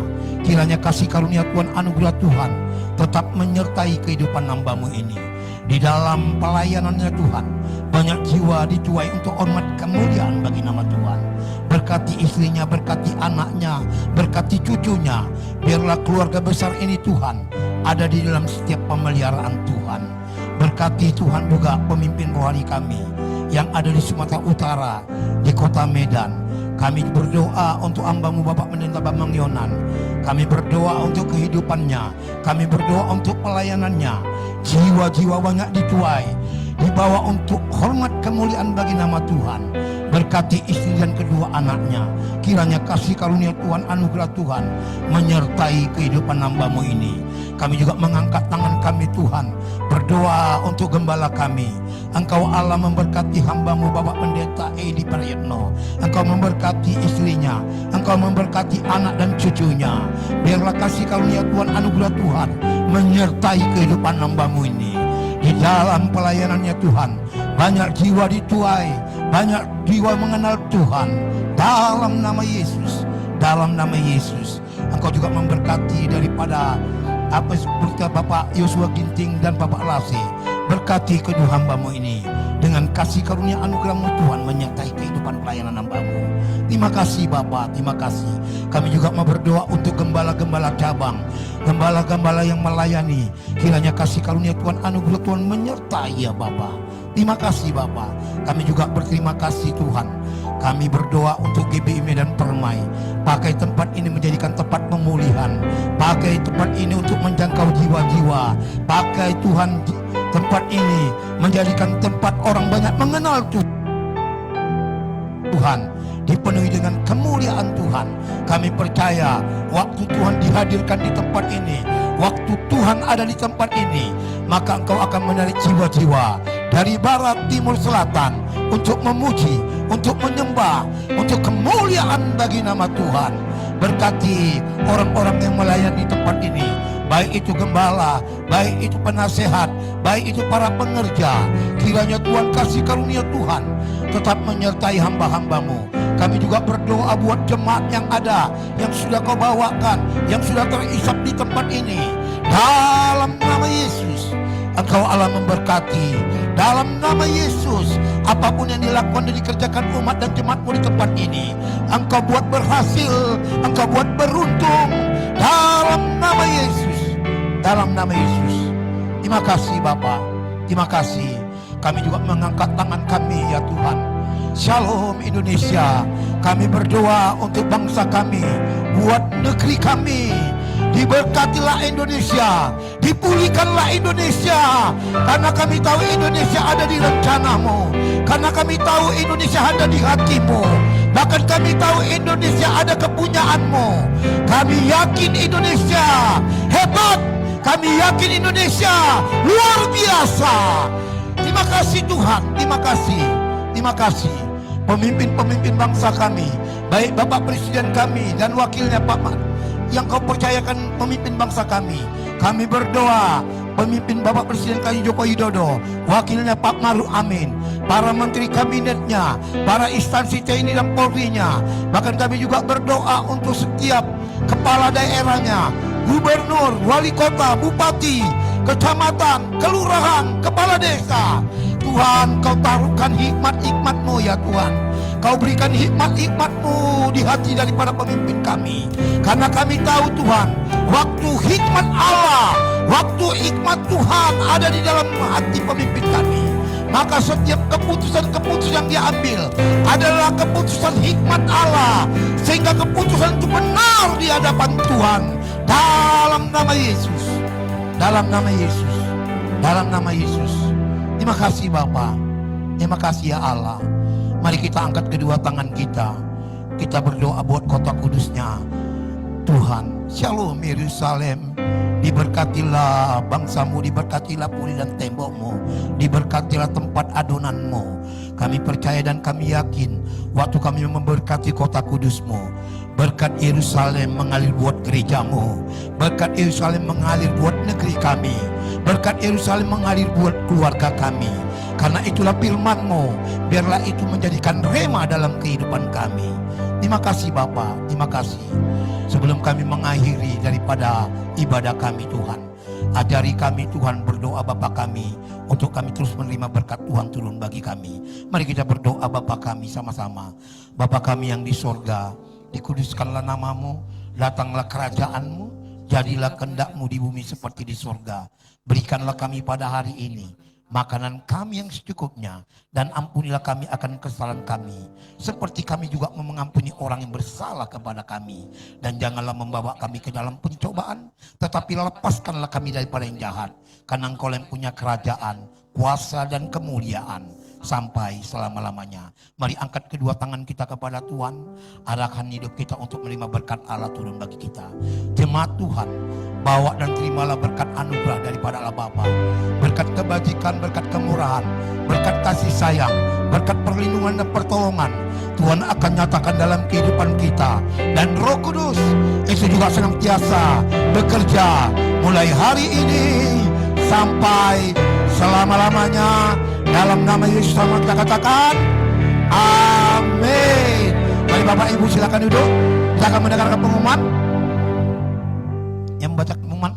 Kiranya kasih karunia Tuhan, anugerah Tuhan tetap menyertai kehidupan hamba-Mu ini. Di dalam pelayanannya Tuhan, banyak jiwa dituai untuk hormat kemuliaan bagi nama Tuhan. Berkati istrinya, berkati anaknya, berkati cucunya. Biarlah keluarga besar ini Tuhan ada di dalam setiap pemeliharaan Tuhan. Berkati Tuhan juga pemimpin rohani kami yang ada di Sumatera Utara, di kota Medan. Kami berdoa untuk hamba-Mu Bapak Pendeta Bambang Yonan. Kami berdoa untuk kehidupannya. Kami berdoa untuk pelayanannya. Jiwa-jiwa banyak dituai, dibawa untuk hormat kemuliaan bagi nama Tuhan. Berkati istri dan kedua anaknya. Kiranya kasih karunia Tuhan, anugerah Tuhan menyertai kehidupan hamba-Mu ini. Kami juga mengangkat tangan kami Tuhan, berdoa untuk gembala kami. Engkau Allah memberkati hamba-Mu Bapak Pendeta Edi Prayetno. Engkau memberkati istrinya, Engkau memberkati anak dan cucunya. Biarlah kasih karunia Tuhan, anugerah Tuhan menyertai kehidupan hamba-Mu ini. Di dalam pelayanannya Tuhan, banyak jiwa dituai, banyak jiwa mengenal Tuhan. Dalam nama Yesus, dalam nama Yesus, Engkau juga memberkati daripada seperti Bapak Yosua Ginting dan Bapak Lase. Berkati kedua hamba-Mu ini dengan kasih karunia anugerah-Mu Tuhan menyertai kehidupan pelayanan hamba-Mu. Terima kasih Bapak, terima kasih. Kami juga mau berdoa untuk gembala-gembala cabang, gembala-gembala yang melayani. Kiranya kasih karunia Tuhan, anugerah Tuhan menyertai ya Bapak. Terima kasih Bapak. Kami juga berterima kasih Tuhan. Kami berdoa untuk GBI Medan Permai. Pakai tempat ini menjadikan tempat pemulihan. Pakai tempat ini untuk menjangkau jiwa-jiwa. Pakai Tuhan tempat ini menjadikan tempat orang banyak mengenal Tuhan. Dipenuhi dengan kemuliaan Tuhan. Kami percaya waktu Tuhan dihadirkan di tempat ini, waktu Tuhan ada di tempat ini, maka Engkau akan menarik jiwa-jiwa dari barat, timur, selatan untuk memuji, untuk menyembah, untuk kemuliaan bagi nama Tuhan. Berkati orang-orang yang melayani tempat ini, baik itu gembala, baik itu penasehat, baik itu para pengerja. Kiranya Tuhan kasih karunia Tuhan tetap menyertai hamba-hamba-Mu. Kami juga berdoa buat jemaat yang ada, yang sudah Kau bawakan, yang sudah terisap di tempat ini. Dalam nama Yesus, Engkau Allah memberkati. Dalam nama Yesus, apapun yang dilakukan dan dikerjakan umat dan jemaat-Mu di tempat ini, Engkau buat berhasil, Engkau buat beruntung. Dalam nama Yesus, dalam nama Yesus. Terima kasih Bapa, terima kasih. Kami juga mengangkat tangan kami ya Tuhan. Shalom Indonesia. Kami berdoa untuk bangsa kami, buat negeri kami. Diberkatilah Indonesia, dipulihkanlah Indonesia, karena kami tahu Indonesia ada di rencanamu, karena kami tahu Indonesia ada di hatimu, bahkan kami tahu Indonesia ada kepunyaanmu. Kami yakin Indonesia hebat, kami yakin Indonesia luar biasa. Terima kasih Tuhan, terima kasih pemimpin-pemimpin bangsa kami, baik Bapak Presiden kami dan wakilnya Pak yang kau percayakan pemimpin bangsa kami. Kami berdoa pemimpin Bapak Presiden kami Joko Widodo, wakilnya Pak Maruf Amin, para menteri kabinetnya, para instansi TNI dan Polri-nya. Bahkan kami juga berdoa untuk setiap kepala daerahnya, gubernur, wali kota, bupati, kecamatan, kelurahan, kepala desa. Tuhan, kau taruhkan hikmat-hikmat-Mu ya Tuhan. Kau berikan hikmat-hikmat-Mu di hati daripada pemimpin kami. Karena kami tahu Tuhan, waktu hikmat Allah, waktu hikmat Tuhan ada di dalam hati pemimpin kami. Maka setiap keputusan-keputusan yang diambil adalah keputusan hikmat Allah, sehingga keputusan itu benar di hadapan Tuhan. Dalam nama Yesus, dalam nama Yesus, dalam nama Yesus. Terima kasih Bapa, terima kasih ya Allah. Mari kita angkat kedua tangan kita. Kita berdoa buat kota kudusnya. Tuhan, Shalom Yerusalem. Diberkatilah bangsamu, diberkatilah puri dan tembokmu, diberkatilah tempat adonanmu. Kami percaya dan kami yakin waktu kami memberkati kota kudusmu, berkat Yerusalem mengalir buat gerejamu, berkat Yerusalem mengalir buat negeri kami, berkat Yerusalem mengalir buat keluarga kami. Karena itulah firman-Mu, biarlah itu menjadikan rema dalam kehidupan kami. Terima kasih Bapa, terima kasih. Sebelum kami mengakhiri daripada ibadah kami Tuhan, ajari kami Tuhan berdoa Bapa kami, untuk kami terus menerima berkat Tuhan turun bagi kami. Mari kita berdoa Bapa kami sama-sama. Bapa kami yang di sorga, dikuduskanlah namamu, datanglah kerajaan-Mu, jadilah kehendak-Mu di bumi seperti di sorga. Berikanlah kami pada hari ini makanan kami yang secukupnya, dan ampunilah kami akan kesalahan kami, seperti kami juga mengampuni orang yang bersalah kepada kami. Dan janganlah membawa kami ke dalam pencobaan, tetapi lepaskanlah kami daripada yang jahat, karena Engkau yang punya kerajaan, kuasa dan kemuliaan sampai selama-lamanya. Mari angkat kedua tangan kita kepada Tuhan, arahkan hidup kita untuk menerima berkat Allah turun bagi kita. Jemaat Tuhan, bawa dan terimalah berkat anugerah daripada Allah Bapa, berkat kebajikan, berkat kemurahan, berkat kasih sayang, berkat perlindungan dan pertolongan Tuhan akan nyatakan dalam kehidupan kita. Dan Roh Kudus itu juga senantiasa bekerja mulai hari ini sampai selama-lamanya. Dalam nama Yesus sama kita katakan amin. Mari Bapak Ibu silakan duduk. Kita akan mendengarkan pengumuman. Yang membaca pengumuman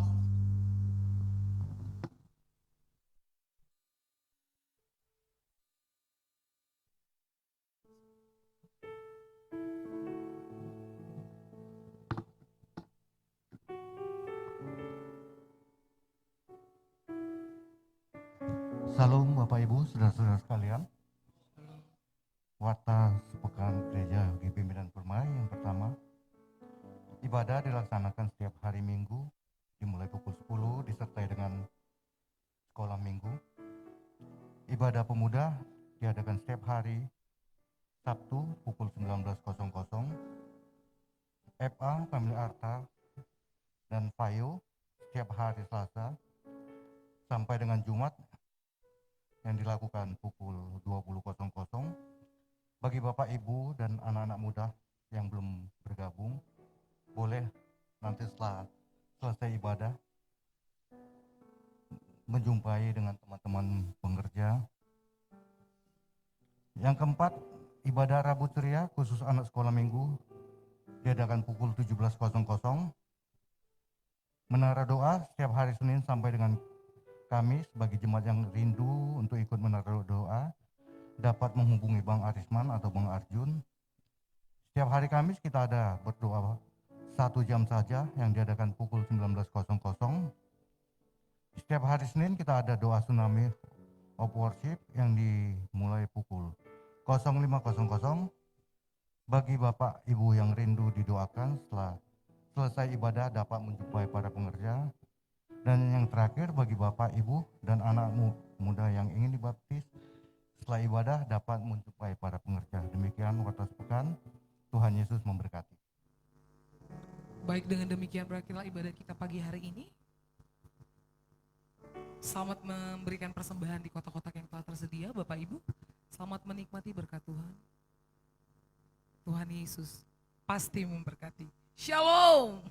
Salam Bapak Ibu, saudara-saudara sekalian. Warta sepekan gereja di pimpinan Permai yang pertama, ibadah dilaksanakan setiap hari Minggu dimulai pukul 10 disertai dengan sekolah Minggu. Ibadah pemuda diadakan setiap hari Sabtu pukul 19.00. FA, Family Altar dan Fayo setiap hari Selasa sampai dengan Jumat yang dilakukan pukul 20.00. Bagi Bapak Ibu dan anak-anak muda yang belum bergabung, boleh nanti setelah selesai ibadah menjumpai dengan teman-teman pengerja. Yang keempat, ibadah Rabu Ceria khusus anak sekolah minggu diadakan pukul 17.00. Menara doa setiap hari Senin sampai dengan Kamis. Bagi jemaat yang rindu untuk ikut menara doa dapat menghubungi Bang Arisman atau Bang Arjun. Setiap hari Kamis kita ada berdoa 1 jam saja yang diadakan pukul 19.00. Setiap hari Senin kita ada doa tsunami of worship yang dimulai pukul 0500. Bagi Bapak Ibu yang rindu didoakan setelah selesai ibadah dapat menjumpai para pengerja. Dan yang terakhir bagi Bapak Ibu dan anak muda yang ingin dibaptis setelah ibadah dapat menjumpai para pengerja. Demikian waktu sepekan. Tuhan Yesus memberkati. Baik, dengan demikian berakhirlah ibadah kita pagi hari ini. Selamat memberikan persembahan di kotak-kotak yang telah tersedia, Bapak Ibu. Selamat menikmati berkat Tuhan. Tuhan Yesus pasti memberkati. Shalom.